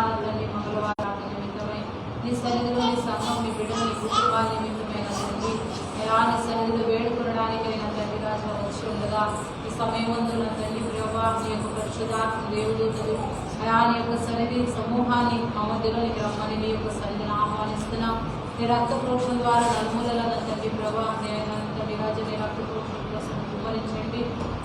తండ్రి మంగళవారం నిమిత్తమై నీ సన్నిధిలోని సంఘం నీ బిడ్డలు నీ కుటుంబాల నిమిత్తమైన తండ్రి అయా నీ సన్నిధిలో వేడుకొనడానికైనా తండ్రి రాజు వచ్చి ఉండగా ఈ సమయమందున తండ్రి ప్రభా నీ యొక్క పరిశుద్ధాత్మ దేవుడు అయా నీ యొక్క సన్నిధి సమూహాన్ని మా మధ్యలోనికి రమ్మని నీ యొక్క సన్నిధిని ఆహ్వానిస్తున్నాం. నీ రక్త ప్రోక్షణ ద్వారా నలుమూలల తండ్రి ప్రభా తండ్రి రాజు నీ రక్త ప్రోక్షణ కోసం కుమరించండి.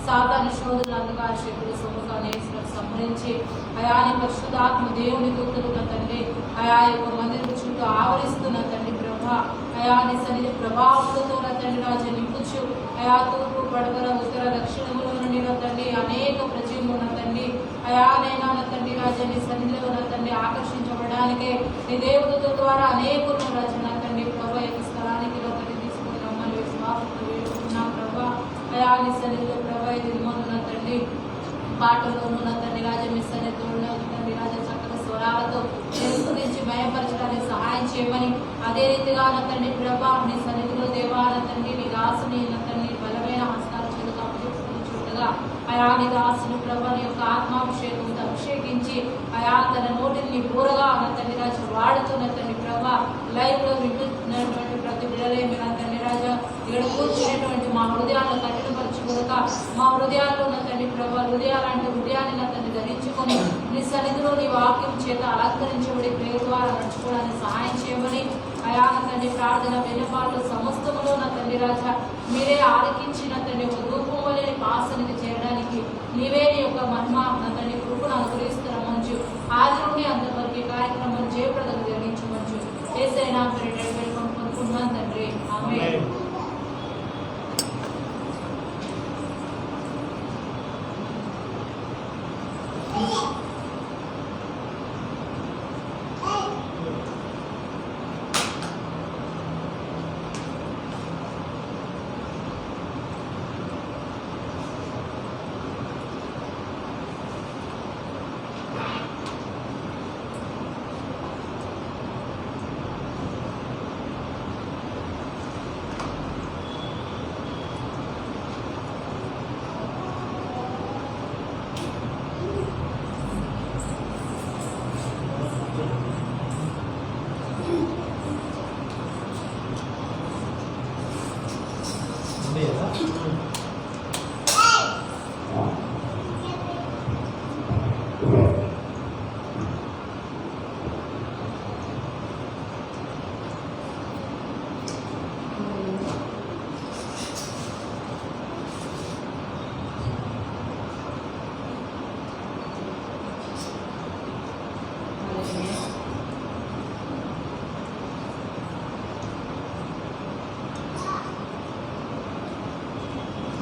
సాతాను శోధులు అంధకార శక్తులు సముఖాన్ని సంహరించి అయాని పరిశుద్ధాత్మ దేవుని దూతలున్న తండ్రి ఆయా యొక్క మందిరం చుట్టూ ఆవరిస్తున్న తండ్రి ప్రభా అయాని సన్నిధి ప్రభావంతో తండ్రి రాజు నింపుచు అయా తూర్పు పడమర ఉత్తర దక్షిణములో నుండి తండ్రి అనేక ప్రజలు ఉన్న తండ్రి అయానైనా తండ్రి రాజాని సన్నిధిలో ఉన్న తండ్రి ఆకర్షించబడడానికే నీ దేవుడితో ద్వారా అనేకులను రచన తండ్రి ప్రభా యొక్క స్థలానికి తండ్రి తీసుకుని రమ్మని విశ్వాసంతో వేడుకున్నాం ప్రభా అయాని సన్నిధిలో ప్రభా ఇది ఉన్న తండ్రి పాటల్లోనున్న తండ్రి రాజా మీ సన్నిధిలో తండ్రి రాజా చక్కగా స్వరాలతో తెలుసుకుని భయపరచడానికి సహాయం చేయమని అదే రీతిగా నా తండ్రి ప్రభా నీ సన్నిధిలో దేవాల తండ్రి నీ దాసుని నా తండ్రి బలమైన హస్తాల చేతులు అభివృద్ధి చూడగా అయా నీ దాసుని ప్రభా నీ యొక్క ఆత్మాభిషేకంతో అభిషేకించి అయా తన నోటిని పూరగా నా తండ్రి రాజు వాడుతున్న తండ్రి ప్రభా లైవ్ లో వింటున్నటువంటి ప్రతి బిడ్డలేమి నా తండ్రి రాజా ఇక్కడ కూర్చునేటువంటి మా హృదయాలను కఠినపరచుకోక మా హృదయాల్లో నా తండ్రి ప్రభా హృదయాలంటే హృదయాన్ని నా తండ్రి ధరించుకొని నీ సన్నిధిలో నీ వాక్యం చేత అలంకరించబడి ప్రేమ ద్వారా నడుచుకోవడానికి సహాయం చేయమని అయా నా తండ్రి ప్రార్థన విన్నపాలు సమస్తములో నా తండ్రి రాజా మీరే ఆలకించిన తండ్రి ఒక రూపం వలె పాసనిధి చేయడానికి నీవే నీ యొక్క మహిమ నా తండ్రి కృపను అనుగ్రహిస్తున్న మంచు ఆది నుండి అంతవరకు కార్యక్రమం జయప్రదం జరిగించవచ్చు ఏసైనా పెట్టుకుంటున్నాను తండ్రి ఆమేన్.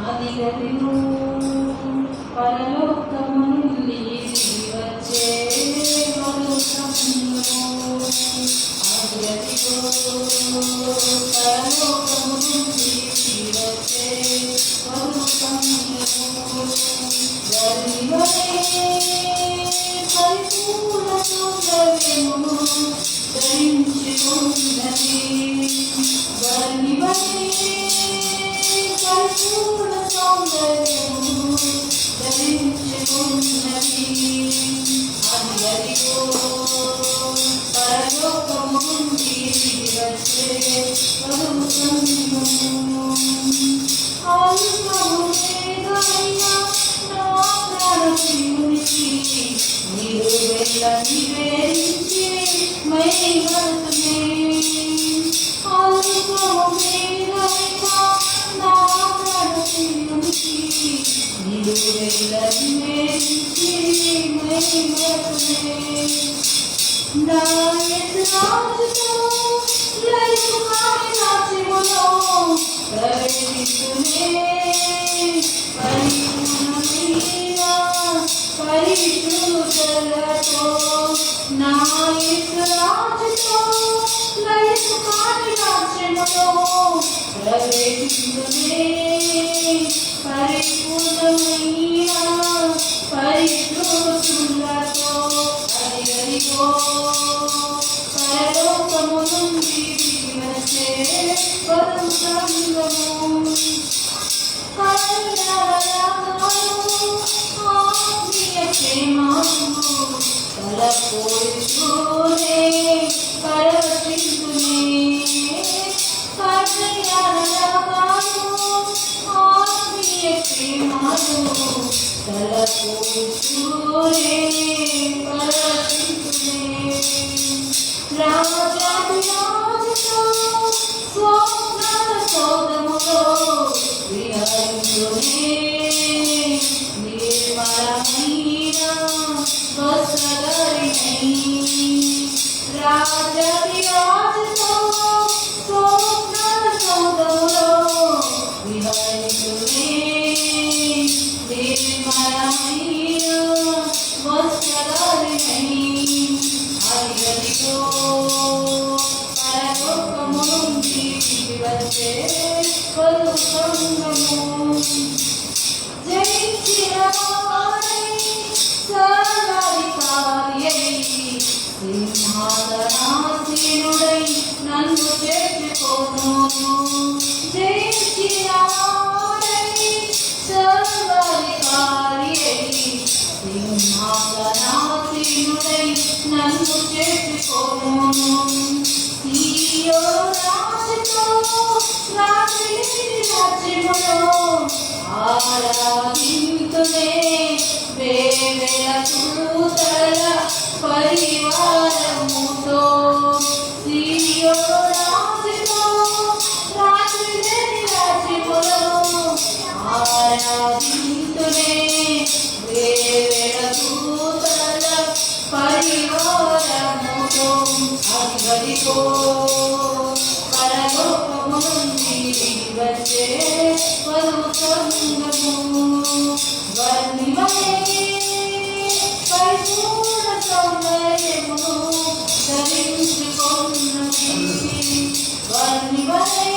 అదిగదిగో పరలోకము నుండి వచ్చే మరుసంలో అదిగదిగో పరలోకము నుండి వచ్చే మరుసంలో గరివలే పరిపూర్ణ సౌందర్యము ధరించుకున్నది గరివలే పరిపూర్ణ సౌందర్యము ధరించుకున్నది అదిగదిగో పరలోకము నుండి వచ్చే మరుసంలో ఆయుధములేదైనా నా ప్రాణజీవునికి నీరు వెళ్ళ నివేదించి మహిమతునే ఆయుధములేదైనా నా ప్రాణజీవునికి నీరు వెళ్ళ నివేదించి మహిమతునే నా యజ్ఞాలతో లైఫ్ కామినాచిములో ప్రవేశిస్తునే పరిపూర్ణమైన పరిశుద్ధులతో నా యజ్ఞాలతో లైఫ్ కామినాచిములో ప్రవేశిస్తునే పరిపూర్ణమైన పరిశుద్ధులతో అదిగదిగో పరలోకము నుండి వచ్చే పరమసంగము కరుణావరాగము ఆత్మీయ క్షేమము తలపోయితూనే పరవశింతునే కన్యలగాను ఆత్మీయ ప్రేమను తలపోయితూనే పరవశింతునే రాజాదిరాజుతో స్వప్నాల సౌధములో విహరించునే నిర్మలమైన వస్త్రధరిణి రాజాదిరాజుతో స్వప్నాల సౌధములో విహరించునే నిర్మలమైన వస్త్రధరిణి అడిగడిగో పరలోకము నుండి వచ్చే పలుకంగము జయించిన వాడై సర్వాధికారియై సింహాసనాసీనుడై నన్ను చేర్చుకోను జయించిన వాడై సర్వాధికారియై సింహాసనాసీనుడై నన్ను చేర్చుకోను రాజుతో రాజ్యములో ఆరాధింతునే వేవేల దూతల పరివారముతో రాజుతో రాజ్యములో ఆరాధింతునే వేవేల దూతల పరివారముతో అదిగదిగో పరలోకము నుండి వచ్చే పలుకంగము వర్ణివలే పరిపూర్ణ సౌందర్యమును ధరించుకొన్నది వర్ణివలే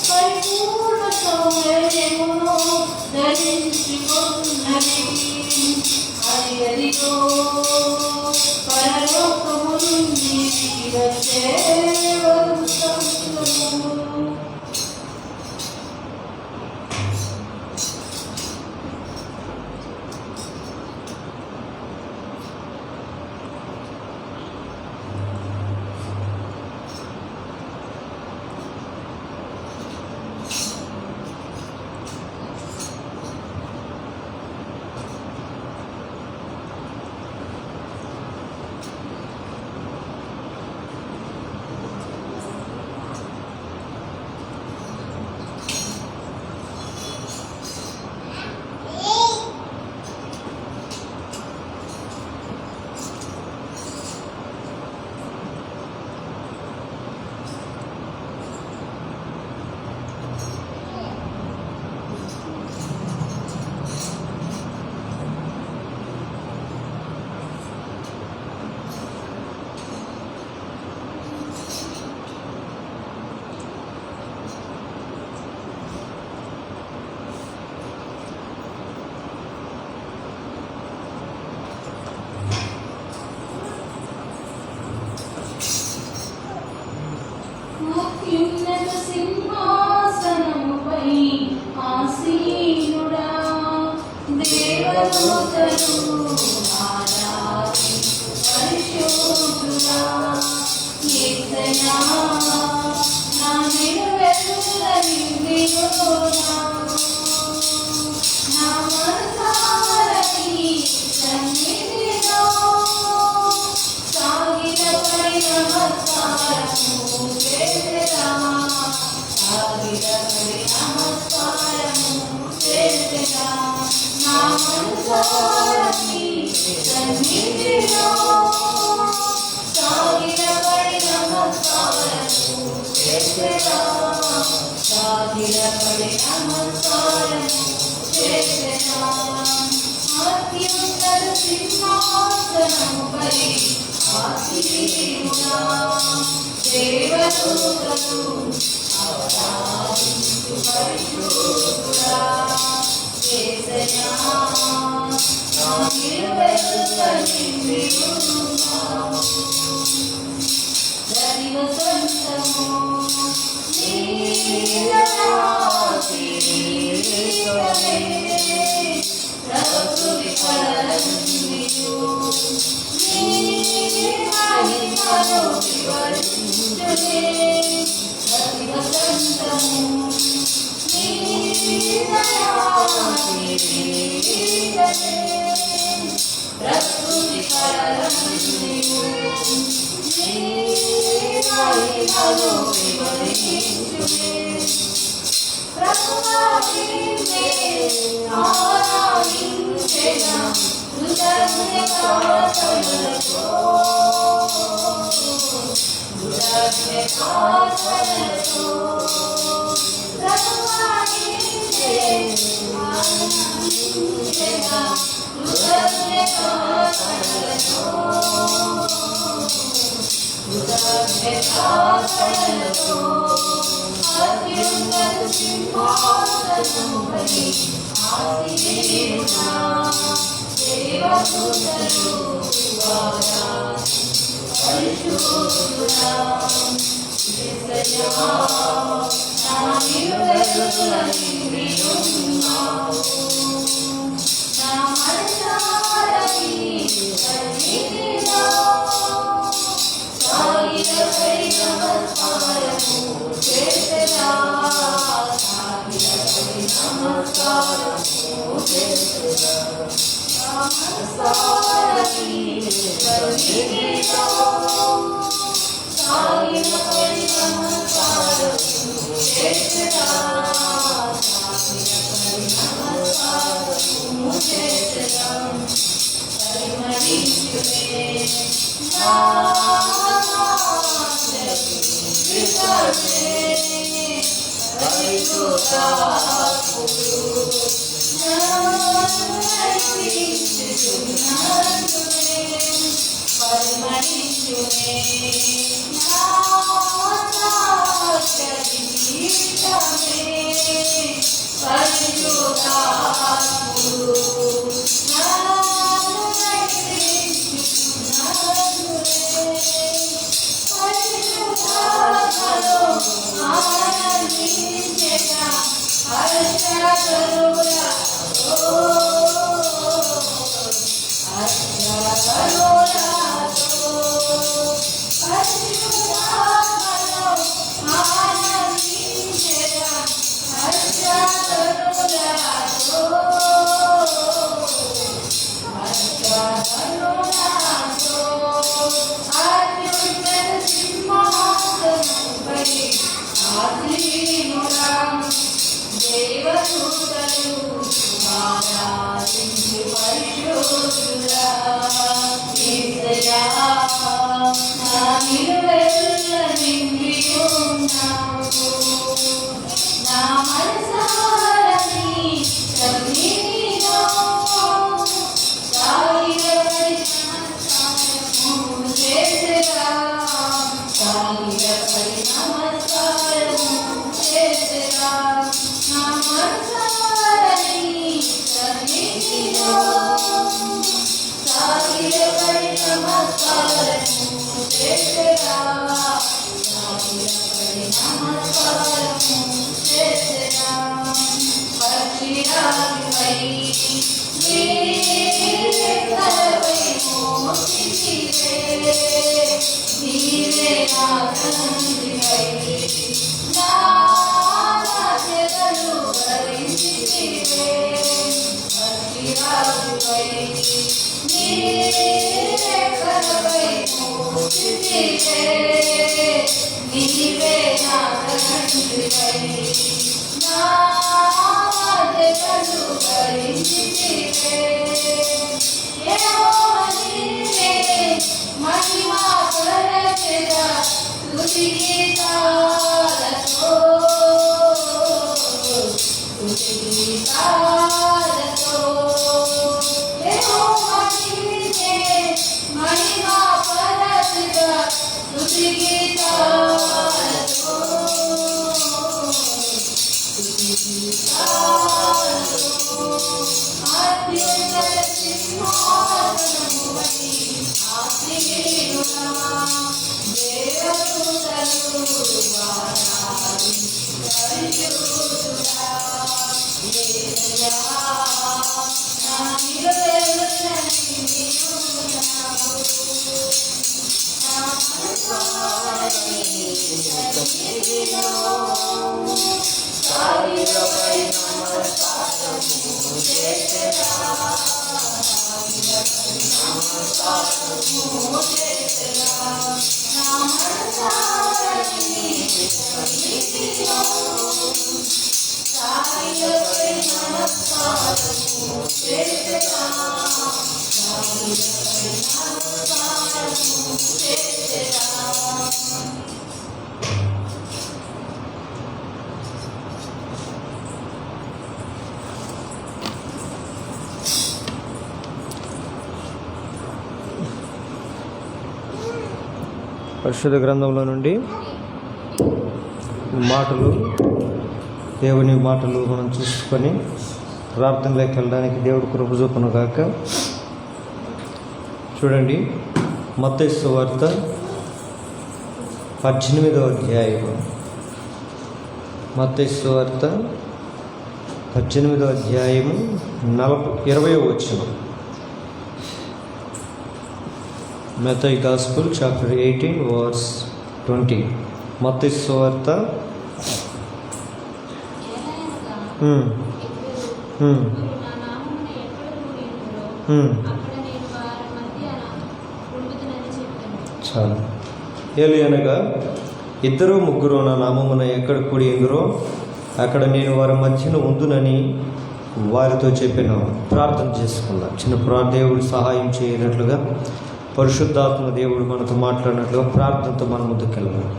పరిపూర్ణ సౌందర్యమును ధరించుకొన్నది అదిగదిగో పరలోకము నుండి వచ్చే అత్యున్నత సింహాసనముపై ఆసీనుడా దేవదూతలు ఆరాధించు పరిశుద్ధుడా యేసయ్యా నా నిలువెల్లని దేవుడా నా మనసారని సన్నిధిలో సాగిలపై నమస్కారము చేసెదా సాగిలపై నమస్కారము చేసెదా నా మనసారని సన్నిధిలో సాగిలపై నమస్కారము చేసెదా సాగిలపై నమస్కారము చేసెదా అత్యున్నత సింహాసనముపై ఆసీనుడా దేవదూతలు ఆరాధించు పరిశుద్ధుడా యేసయ్యా నా నిలువెల్లని దేవుడా రవి వసంతము నీలరాశి ప్రకృతి ఫలములు సన్నిధిలో సాగిలపై నమస్కారము చేసెదా నమస్కారము చేసెదా నా మనసారా నీ సన్నిధిలో సాగిలపై నమస్కారము చేసెదా సాగిలపై నమస్కారము చేసెదా. పరిశుద్ధ గ్రంథంలో నుండి మాటలు, దేవుని మాటలు మనం చూసుకొని ప్రార్థనలోకి వెళ్ళడానికి దేవుడు కృప చూపును గాక. చూడండి, మత్తయి సువార్త 18వ అధ్యాయం. మత్తయి సువార్త 18వ అధ్యాయము 20వ వచనం. Matthew Gospel chapter 18 verse 20. మత్తయి సువార్త చాలా ఏలి అనగా ఇద్దరు ముగ్గురు నా నామమున ఎక్కడ కూడి ఎందురో అక్కడ నేను వారి మధ్యన ఉందునని వారితో చెప్పిన. ప్రార్థన చేసుకున్నా. చిన్న దేవుడు సహాయం చేయనట్లుగా, పరిశుద్ధాత్మ దేవుడు మనతో మాట్లాడినట్లుగా ప్రార్థనతో మన ముందుకెళ్ళాలి.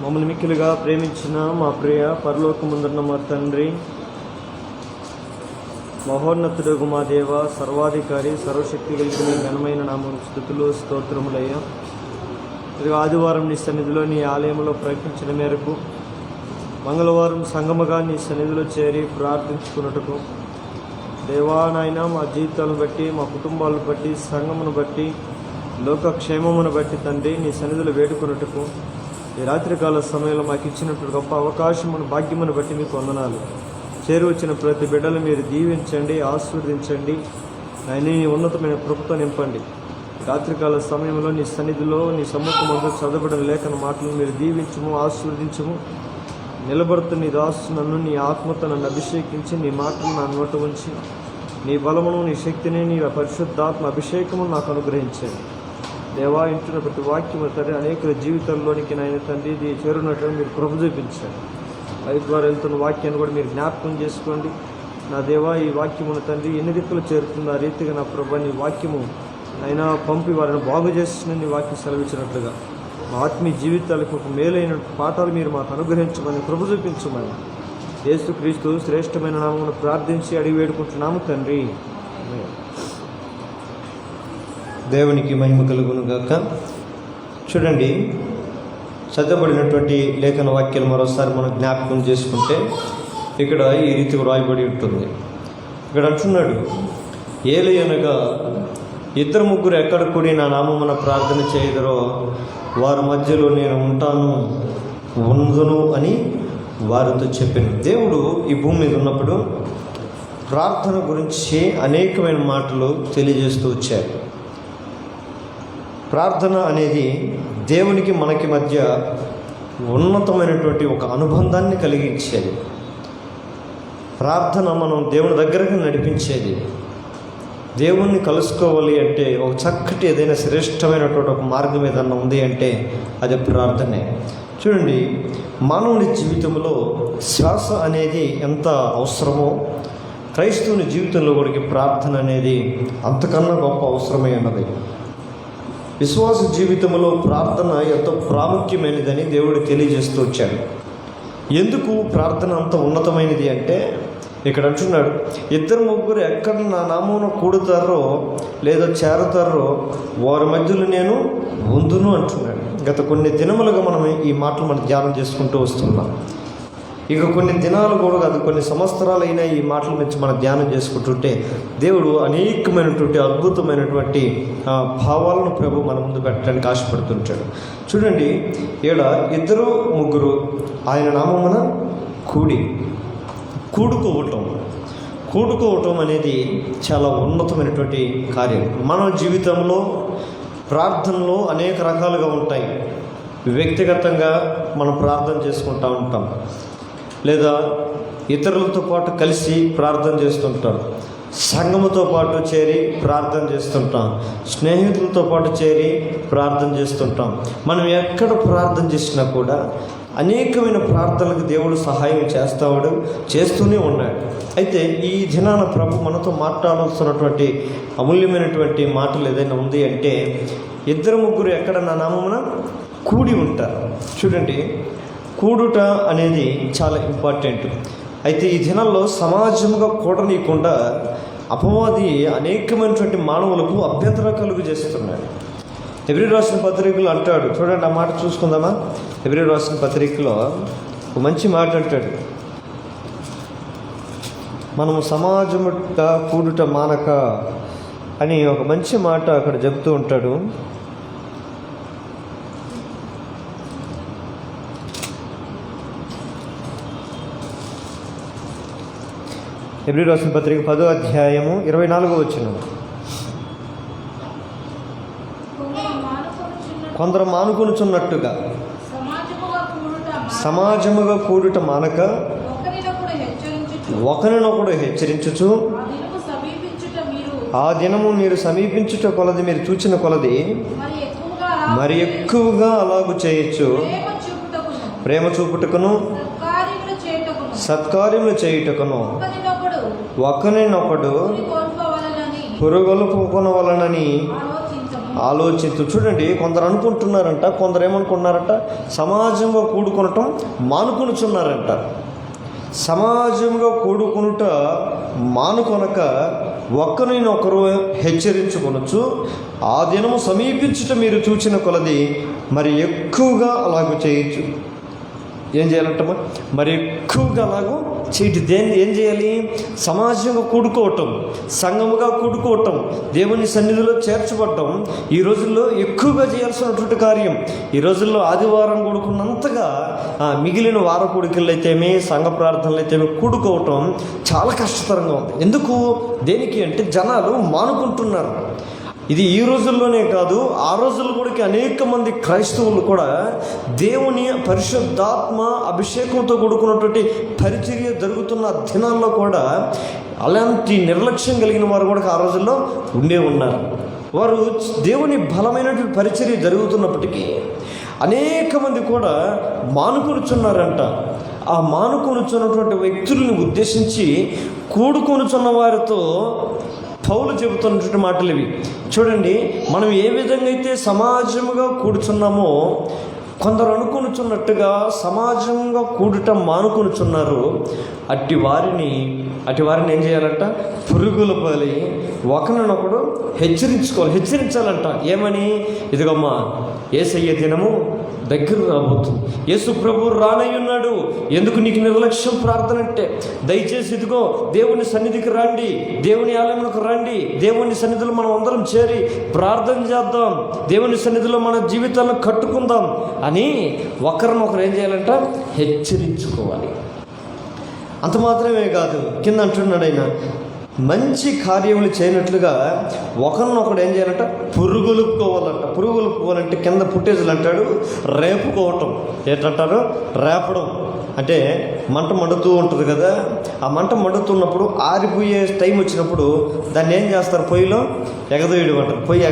మమ్మల్ని మిక్కిలుగా ప్రేమించిన మా ప్రియ పరలోకమందున్న మా తండ్రి, మహోన్నతుడగు మా దేవ, సర్వాధికారి, సర్వశక్తి కలిగిన ఘనమైన నామం స్తుతులు స్తోత్రములయ్యా. ఇది ఆదివారం నీ సన్నిధిలో నీ ఆలయంలో ప్రకటించిన మేరకు మంగళవారం సంగమగా నీ సన్నిధిలో చేరి ప్రార్థించుకున్నట్టుకు దేవా నాయన, మా జీవితాలను బట్టి, మా కుటుంబాలను బట్టి, సంఘమును బట్టి, లోకక్షేమమును బట్టి తండ్రి నీ సన్నిధిలో వేడుకున్నట్టుకు ఈ రాత్రికాల సమయంలో మాకు ఇచ్చినట్టు గొప్ప అవకాశమును, భాగ్యమును బట్టి మీకు వందనాలు. చేరి వచ్చిన ప్రతి బిడ్డలు మీరు దీవించండి, ఆశీర్వదించండి. ఆయన నీ ఉన్నతమైన కృపతో నింపండి. రాత్రికాల సమయంలో నీ సన్నిధిలో నీ సమ్ముఖమందు చదవబడిన లేఖన మాటలను మీరు దీవించము, ఆశీర్వదించము. నిలబడుతున్న నీ దాసు నన్ను నీ ఆత్మతో నన్ను అభిషేకించి నీ మాటలు నా నోట ఉంచి నీ బలమును, నీ శక్తిని, నీ పరిశుద్ధాత్మ అభిషేకమును నాకు అనుగ్రహించండి. దేవా, ఇంటున్న ప్రతి వాక్యము తండ్రి అనేక జీవితంలోనికి నాయన తండ్రి ఇది చేరున్నట్టు మీరు కృప చూపించండి. లైఫ్ ద్వారా వెళ్తున్న వాక్యాన్ని కూడా మీరు జ్ఞాపకం చేసుకోండి. నా దేవా, ఈ వాక్యమును తండ్రి ఎన్ని దిక్కులు చేరుతుంది ఆ రీతిగా నా ప్రభు నీ వాక్యము అయినా పంపి వారిని బాగు చేసిన నీ వాక్యం సెలవించినట్లుగా మా ఆత్మీయ జీవితాలకు ఒక మేలైన పాఠాలు మీరు మాకు అనుగ్రహించమని, కృప చూపించమని యేసుక్రీస్తు శ్రేష్టమైన నామమును ప్రార్థించి అడిగి వేడుకుంటున్నాము తండ్రి. దేవునికి మహిమ కలుగును గాక. చూడండి, చదవబడినటువంటి లేఖన వాక్యాలు మరోసారి మనం జ్ఞాపకం చేసుకుంటే ఇక్కడ ఈ రీతిగా రాయబడి ఉంటుంది. ఇక్కడ అంటున్నాడు, ఏలి అనగా ఇద్దరు ముగ్గురు ఎక్కడ కూడి నా నామమున ప్రార్థన చేయదరో వారి మధ్యలో నేను ఉందును అని వారితో చెప్పాను. దేవుడు ఈ భూమి మీద ఉన్నప్పుడు ప్రార్థన గురించి అనేకమైన మాటలు తెలియజేస్తూ వచ్చారు. ప్రార్థన అనేది దేవునికి మనకి మధ్య ఉన్నతమైనటువంటి ఒక అనుబంధాన్ని కలిగించేది. ప్రార్థన మనం దేవుని దగ్గరకు నడిపించేది. దేవుణ్ణి కలుసుకోవాలి అంటే ఒక చక్కటి ఏదైనా శ్రేష్టమైనటువంటి ఒక మార్గం ఏదన్నా ఉంది అంటే అది ప్రార్థనే. చూడండి, మానవుని జీవితంలో శ్వాస అనేది ఎంత అవసరమో క్రైస్తవుని జీవితంలో కూడా ప్రార్థన అనేది అంతకన్నా గొప్ప అవసరమై ఉన్నది. విశ్వాస జీవితంలో ప్రార్థన ఎంతో ప్రాముఖ్యమైనదని దేవుడు తెలియజేస్తూ వచ్చాడు. ఎందుకు ప్రార్థన అంత ఉన్నతమైనది అంటే ఇక్కడ అంటున్నాడు, ఇద్దరు ముగ్గురు ఎక్కడ నా నామమున కూడుతారో లేదా చేరతారో వారి మధ్యలో నేను ఉందును అంటున్నాడు. గత కొన్ని దినములుగా మనం ఈ మాటలు మనం ధ్యానం చేసుకుంటూ వస్తున్నాం. ఇక కొన్ని దినాలు కూడా కాదు, కొన్ని సంవత్సరాలైనా ఈ మాటల నుంచి మనం ధ్యానం చేసుకుంటుంటే దేవుడు అనేకమైనటువంటి అద్భుతమైనటువంటి భావాలను ప్రభు మన ముందు పెట్టడానికి ఆశపడుతుంటాడు. చూడండి, ఈడ ఇద్దరు ముగ్గురు ఆయన నామమున కూడుకోవటం అనేది చాలా ఉన్నతమైనటువంటి కార్యం. మన జీవితంలో ప్రార్థనలో అనేక రకాలుగా ఉంటాయి. వ్యక్తిగతంగా మనం ప్రార్థన చేసుకుంటూ ఉంటాం, లేదా ఇతరులతో పాటు కలిసి ప్రార్థన చేస్తుంటాం, సంఘముతో పాటు చేరి ప్రార్థన చేస్తుంటాం, స్నేహితులతో పాటు చేరి ప్రార్థన చేస్తుంటాం. మనం ఎక్కడ ప్రార్థన చేసినా కూడా అనేకమైన ప్రార్థనలకు దేవుడు సహాయం చేస్తూనే ఉన్నాడు. అయితే ఈ దినాన ప్రభు మనతో మాట్లాడాల్సినటువంటి అమూల్యమైనటువంటి మాటలు ఏదైనా ఉంది అంటే, 2-3 ఎక్కడ నా నామమున కూడి ఉంటారు. చూడండి, కూడుట అనేది చాలా ఇంపార్టెంట్. అయితే ఈ దినాల్లో సమాజముగా కూడనీయకుండా అపవాది అనేకమైనటువంటి మానవులకు అభ్యంతరం కలుగు చేస్తున్నాడు. హెబ్రీ రాసిన పత్రికలో అంటాడు, చూడండి ఆ మాట చూసుకుందామా. హెబ్రీ రాసిన పత్రికలో ఒక మంచి మాట అంటాడు, మనము సమాజముగా కూడుట మానక అని ఒక మంచి మాట అక్కడ చెప్తూ ఉంటాడు. హెబ్రీ రాసిన పత్రిక 10వ అధ్యాయము 24వ వచనం. కొందరు మానుకొనుచున్నట్టుగా సమాజముగా కూడుట మానక ఒకరినొకడు హెచ్చరించుచు, ఆ దినము మీరు సమీపించుట కొలది, మీరు చూచిన కొలది మరి ఎక్కువగా అలాగు చేయొచ్చు, ప్రేమ చూపుటకును సత్కార్యములు చేయుటకును ఒకరినొకడు పురుగొల్పుకొనవలనని ఆలోచించు. చూడండి, కొందరు అనుకుంటున్నారంట, కొందరు ఏమనుకుంటున్నారంట, సమాజంగా కూడుకొనటం మానుకొనుచున్నారంట. సమాజంగా కూడుకొనుట మానుకొనక ఒకరినొకరు హెచ్చరించుకొనొచ్చు, ఆ దినము సమీపించుట మీరు చూచిన కొలది మరి ఎక్కువగా అలాగూ చేయొచ్చు. ఏం చేయాలంటమ్మా? మరి ఎక్కువగా అలాగూ చేయటి. దేన్ని ఏం చేయాలి? సమాజంగా కూడుకోవటం, సంఘముగా కూడుకోవటం, దేవుని సన్నిధిలో చేర్చబడటం ఈ రోజుల్లో ఎక్కువగా చేయాల్సినటువంటి కార్యం. ఈ రోజుల్లో ఆదివారం కూడుకున్నంతగా మిగిలిన వార కూడికలు అయితేమి, సంఘ ప్రార్థనలు అయితేమి కూడుకోవటం చాలా కష్టతరంగా ఉంది. ఎందుకు? దేనికి అంటే జనాలు మానుకుంటున్నారు. ఇది ఈ రోజుల్లోనే కాదు, ఆ రోజుల్లో కూడా అనేక మంది క్రైస్తవులు కూడా దేవుని పరిశుద్ధాత్మ అభిషేకంతో కూడుకున్నటువంటి పరిచర్య జరుగుతున్న దినాల్లో కూడా అలాంటి నిర్లక్ష్యం కలిగిన వారు కూడా ఆ రోజుల్లో ఉండే ఉన్నారు. వారు దేవుని బలమైనటువంటి పరిచర్య జరుగుతున్నప్పటికీ అనేక మంది కూడా మానుకొనుచున్నారంట. ఆ మానుకొనుచున్నటువంటి వ్యక్తులను ఉద్దేశించి కూడుకొనుచున్న వారితో పౌలు చెబుతున్నటువంటి మాటలు ఇవి. చూడండి, మనం ఏ విధంగా అయితే సమాజముగా కూడుచున్నామో కొందరు అనుకొనుచున్నట్టుగా సమాజంగా కూడటం మానుకొనుచున్నారు. అట్టి వారిని ఏం చేయాలంట? పురుగుల పాలి ఒకరినొకడు హెచ్చరించాలంట. ఏమని? ఇదిగమ్మా, యేసయ్య దినము దగ్గర రాబోతుంది, యేసు ప్రభు రానయ్యున్నాడు, ఎందుకు నీకు నిర్లక్ష్యం ప్రార్థన అంటే? దయచేసి ఇదిగో దేవుని సన్నిధికి రండి, దేవుని ఆలయంలోకి రండి, దేవుని సన్నిధిలో మనం అందరం చేరి ప్రార్థన చేద్దాం, దేవుని సన్నిధిలో మన జీవితాలను కట్టుకుందాం అని ఒకరినొకరు ఏం చేయాలంట? హెచ్చరించుకోవాలి. అంత మాత్రమే కాదు, కింద అంటున్నాడు ఆయన, మంచి కార్యములు చేయనట్లుగా ఒకరినొకడు ఏం చేయాలంట? పురుగులుపుకోవాలంట. పురుగులుపుకోవాలంటే కింద పుట్టేజులు అంటాడు రేపుకోవటం. ఏంటంటారు? రేపడం. అంటే మంట మండుతూ ఉంటుంది కదా, ఆ మంట మండుతున్నప్పుడు ఆరిపోయే టైం వచ్చినప్పుడు దాన్ని ఏం చేస్తారు? పొయ్యిలో ఎగదోయడం అంటారు. పొయ్యి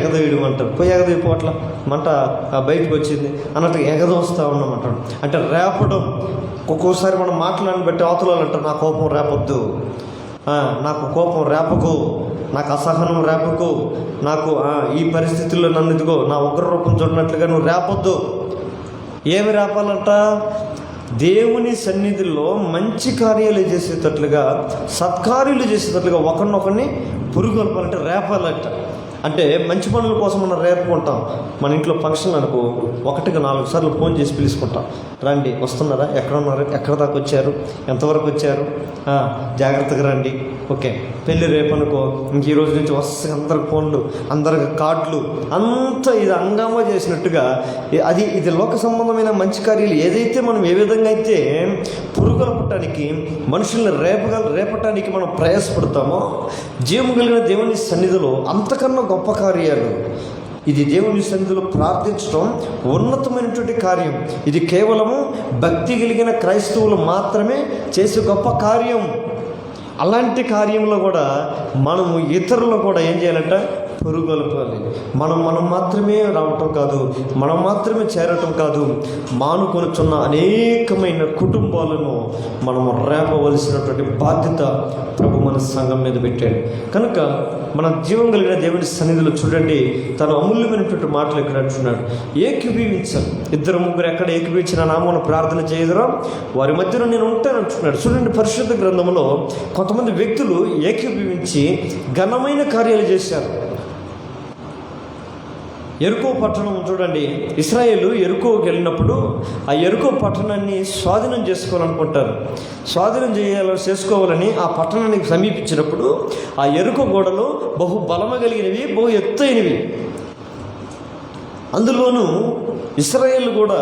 ఎగదోయిపోవట్ల మంట బయటకు వచ్చింది అన్నట్టు ఎగదోస్తూ ఉన్నామంటాడు. అంటే రేపడం. ఒక్కోసారి మనం మాట్లాడిన బట్టి అవతల అంటారు, నా కోపం రేపొద్దు, నాకు కోపం రేపకు, నాకు అసహనం రేపకు, నాకు ఈ పరిస్థితుల్లో నన్ను ఇదిగో నా ఉగ్రరూపం చూడనట్లుగా నువ్వు రేపొద్దు. ఏమి రేపాలంట? దేవుని సన్నిధిలో మంచి కార్యాలు చేసేటట్లుగా, సత్కార్యాలు చేసేటట్లుగా ఒకరినొకరిని పురుగొల్పాలంటే రేపాలంట. అంటే మంచి పనుల కోసం మనం రేపుకుంటాం. మన ఇంట్లో ఫంక్షన్ అనుకో, 1-4 సార్లు ఫోన్ చేసి పిలుచుకుంటాం, రండి, వస్తున్నారా, ఎక్కడ ఉన్నారు, ఎక్కడ దాకా వచ్చారు, ఎంతవరకు వచ్చారు, జాగ్రత్తగా రండి, ఓకే. పెళ్ళి రేపు అనుకో, ఇంక ఈ రోజు నుంచి వస్తే అందరికి ఫోన్లు, అందరికి కార్డులు, అంతా ఇది అంగంగా చేసినట్టుగా ఇది లోక సంబంధమైన మంచి కార్యాలు ఏదైతే మనం ఏ విధంగా అయితే పురుగొల్పటానికి, మనుషుల్ని రేపటానికి మనం ప్రయాసపడతామో, జీవం కలిగిన దేవుని సన్నిధిలో అంతకన్నా గొప్ప కార్యాలు ఇది దేవుని సన్నిధిలో ప్రార్థించడం ఉన్నతమైనటువంటి కార్యం. ఇది కేవలము భక్తి కలిగిన క్రైస్తవులు మాత్రమే చేసే గొప్ప కార్యం. అలాంటి కార్యంలో కూడా మనము ఇతరులు కూడా ఏం చేయాలంట? పొరుగొల్పాలి. మనం మాత్రమే రావటం కాదు, మనం మాత్రమే చేరటం కాదు, మానుకొనుచున్న అనేకమైన కుటుంబాలను మనము రేపవలసినటువంటి బాధ్యత ప్రభు మన సంఘం మీద పెట్టాడు. కనుక మన జీవం కలిగిన దేవుని సన్నిధిలో చూడండి, తను అమూల్యమైనటువంటి మాటలు ఇక్కడ అంటున్నాడు. ఏకీభవించాలి. 2-3 ఎక్కడ ఏకీభవించిన నామమున ప్రార్థన చేయదురా వారి మధ్యలో నేను ఉంటానంటున్నాడు. చూడండి, పరిశుద్ధ గ్రంథంలో కొంతమంది వ్యక్తులు ఏకీభవించి ఘనమైన కార్యాలు చేశారు. ఎరుకో పట్టణం చూడండి, ఇశ్రాయేలు ఎరుకోకి వెళ్ళినప్పుడు ఆ ఎరుకో పట్టణాన్ని స్వాధీనం చేసుకోవాలనుకుంటారు. స్వాధీనం చేసుకోవాలని ఆ పట్టణానికి సమీపించినప్పుడు ఆ ఎరుకో గోడలు బహు బలము కలిగినవి, బహు ఎత్తైనవి. అందులోనూ ఇశ్రాయేలు కూడా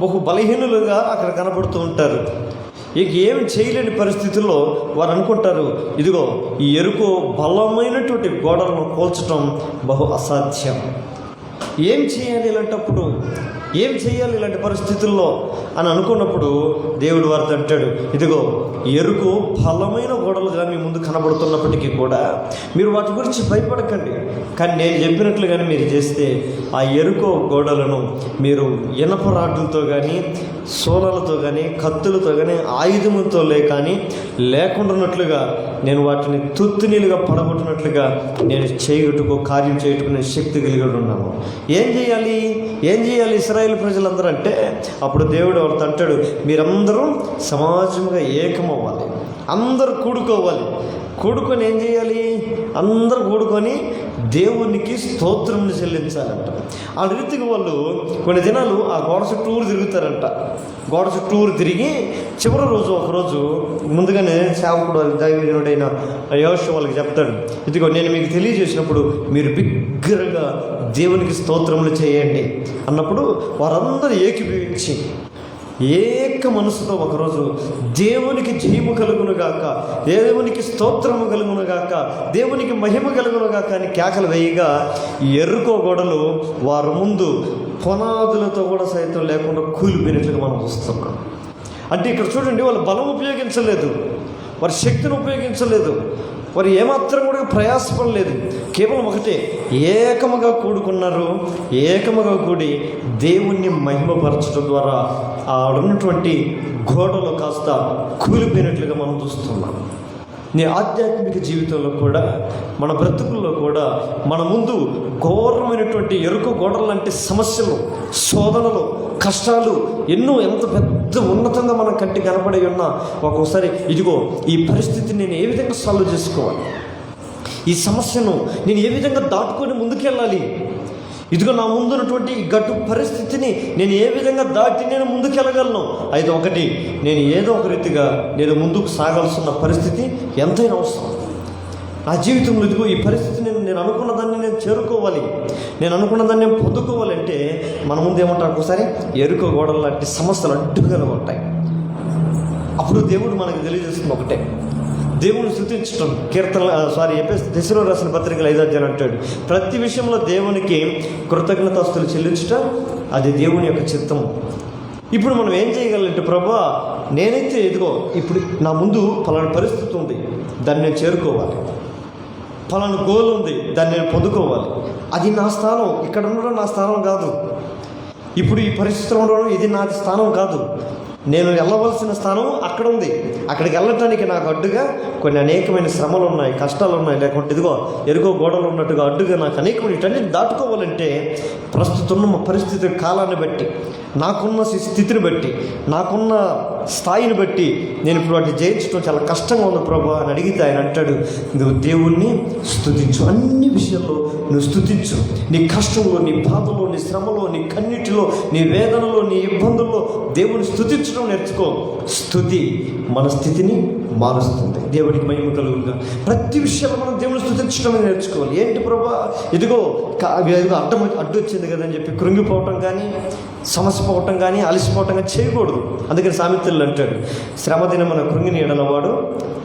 బహు బలహీనులుగా అక్కడ కనపడుతూ ఉంటారు. ఇక ఏమి చేయలేని పరిస్థితుల్లో వారు అనుకుంటారు, ఇదిగో ఈ ఎరుకో బలమైనటువంటి గోడలను కూల్చడం బహు అసాధ్యం. ఏం చేయాలి ఇలాంటప్పుడు? ఏం చేయాలి ఇలాంటి పరిస్థితుల్లో అని అనుకున్నప్పుడు దేవుడు వారితో అంటాడు, ఇదిగో ఎరుకు బలమైన గోడలుగా మీ ముందు కనబడుతున్నప్పటికీ కూడా మీరు వాటి గురించి భయపడకండి. కానీ నేను చెప్పినట్లుగానే మీరు చేస్తే ఆ ఎరుకో గోడలను మీరు ఇనప రాడ్లతో కానీ, సోలలతో కానీ, కత్తులతో కానీ, ఆయుధములతో కానీ లేకుండాన్నట్లుగా నేను వాటిని తుత్తునీలుగా పడగొట్టినట్లుగా నేను చేయగట్టుకో కార్యం చేయటకు నేను శక్తి కలిగి ఉన్నాను. ఏం చేయాలి ఇశ్రాయేలు ప్రజలందరూ అంటే, అప్పుడు దేవుడు వాళ్ళతో అంటాడు, మీరందరూ సమాజంగా ఏకమవ్వాలి, అందరూ కూడుకోవాలి. కూడుకొని ఏం చేయాలి? అందరూ కూడుకొని దేవునికి స్తోత్రం చెల్లించాలంట. ఆ రీతిగా వాళ్ళు కొన్ని దినాలు ఆ గోడ చుట్టూరు తిరుగుతారంట. గోడ చుట్టూరు తిరిగి చివరి రోజు ఒకరోజు ముందుగానే సేవకుడు దైవజనుడైన యోషువ వాళ్ళకి చెప్తాడు, ఇదిగో నేను మీకు తెలియజేసినప్పుడు మీరు బిగ్గరగా దేవునికి స్తోత్రములు చేయండి అన్నప్పుడు వారందరూ ఏకీభవించి ఏక మనసుతో ఒకరోజు దేవునికి జయము కలుగునుగాక, దేవునికి స్తోత్రము కలుగునుగాక, దేవునికి మహిమ కలుగునుగాక అని కేకలు వేయగా ఎరుకో గోడలు వారి ముందు పునాదులతో కూడా సైతం లేకుండా కూలిపోయినట్లుగా మనం చూస్తున్నాం. అంటే ఇక్కడ చూడండి, వాళ్ళు బలం ఉపయోగించలేదు, వారి శక్తిని ఉపయోగించలేదు, వారు ఏమాత్రం కూడా ప్రయాసపడలేదు. కేవలం ఒకటే, ఏకముగా కూడుకున్నారు. ఏకముగా కూడి దేవుణ్ణి మహిమపరచడం ద్వారా ఆడున్నటువంటి గోడలు కాస్త కూలిపోయినట్లుగా మనం చూస్తున్నాం. నీ ఆధ్యాత్మిక జీవితంలో కూడా, మన బ్రతుకుల్లో కూడా మన ముందు ఘోరమైనటువంటి ఎరుక గోడలు లాంటి సమస్యలు, శోధనలు, కష్టాలు ఎన్నో ఎంత పెద్ద ఉన్నతంగా మన కంటి కనపడి ఉన్నా ఒక్కోసారి ఇదిగో ఈ పరిస్థితిని నేను ఏ విధంగా సాల్వ్ చేసుకోవాలి, ఈ సమస్యను నేను ఏ విధంగా దాటుకొని ముందుకెళ్ళాలి, ఇదిగో నా ముందున్నటువంటి ఈ గట్టు పరిస్థితిని నేను ఏ విధంగా దాటి నేను ముందుకెళ్ళగలను. అయితే ఒకటి, నేను ఏదో ఒక రీతిగా నేను ముందుకు సాగాల్సిన పరిస్థితి ఎంతైనా అవసరం. నా జీవితంలో ఇదిగో ఈ పరిస్థితిని నేను అనుకున్న దాన్ని నేను చేరుకోవాలి, నేను అనుకున్న దాన్ని నేను పొందుకోవాలంటే మన ముందు ఏమంటారు, ఒకసారి ఎరుక గోడలు లాంటి సమస్యలు అడ్డుగా ఉంటాయి. అప్పుడు దేవుడు మనకు తెలియజేస్తుంది ఒకటే, దేవుని స్తుతించటం. దశలో రాసిన పత్రికలు 5వ అధ్యాయం అంటాడు, ప్రతి విషయంలో దేవునికి కృతజ్ఞతాస్తులు చెల్లించటం అది దేవుని యొక్క చిత్తము. ఇప్పుడు మనం ఏం చేయగలంటే, ప్రభా నేనైతే ఇదిగో ఇప్పుడు నా ముందు ఫలానా పరిస్థితి ఉంది, దాన్ని నేను చేరుకోవాలి, ఫలానా గోల్ ఉంది, దాన్ని నేను పొందుకోవాలి, అది నా స్థానం, ఇక్కడ ఉండడం నా స్థానం కాదు, ఇప్పుడు ఈ పరిస్థితిలో ఉండడం ఇది నా స్థానం కాదు, నేను వెళ్ళవలసిన స్థానం అక్కడ ఉంది, అక్కడికి వెళ్ళటానికి నాకు అడ్డుగా కొన్ని అనేకమైన శ్రమలు ఉన్నాయి, కష్టాలు ఉన్నాయి, లేకుంటే ఇదిగో ఎరుగో గోడలు ఉన్నట్టుగా అడ్డుగా నాకు అనేకమైన ఇటన్నీ దాటుకోవాలంటే ప్రస్తుతం ఉన్న పరిస్థితి కాలాన్ని బట్టి, నాకున్న స్థితిని బట్టి, నాకున్న స్థాయిని బట్టి నేను ఇప్పుడు వాటిని జయించడం చాలా కష్టంగా ఉంది ప్రభా అని అడిగితే ఆయన అంటాడు, నువ్వు దేవుణ్ణి స్తుతించు, అన్ని విషయాల్లో నువ్వు స్తుతించు. నీ కష్టంలో, నీ బాధలో, నీ శ్రమలో, నీ కన్నీటిలో, నీ వేదనలో, నీ ఇబ్బందుల్లో దేవుని స్తుతించు. స్తుతించడం నేర్చుకో. స్తుతి మన స్థితిని మారుస్తుంది. దేవుడికి మహిమ కలుగుగా. ప్రతి విషయంలో మనం దేవుని స్తుతించడం నేర్చుకోవాలి. ఏంటి ప్రభా, ఇదిగో అడ్డు వచ్చింది కదా అని చెప్పి కృంగిపోవటం కానీ, సమస్యపోవటం కానీ, అలసిపోవటం కానీ చేయకూడదు. అందుకని సామెతలు అంటాడు, శ్రమ దినమున కృంగిని ఎడలవాడు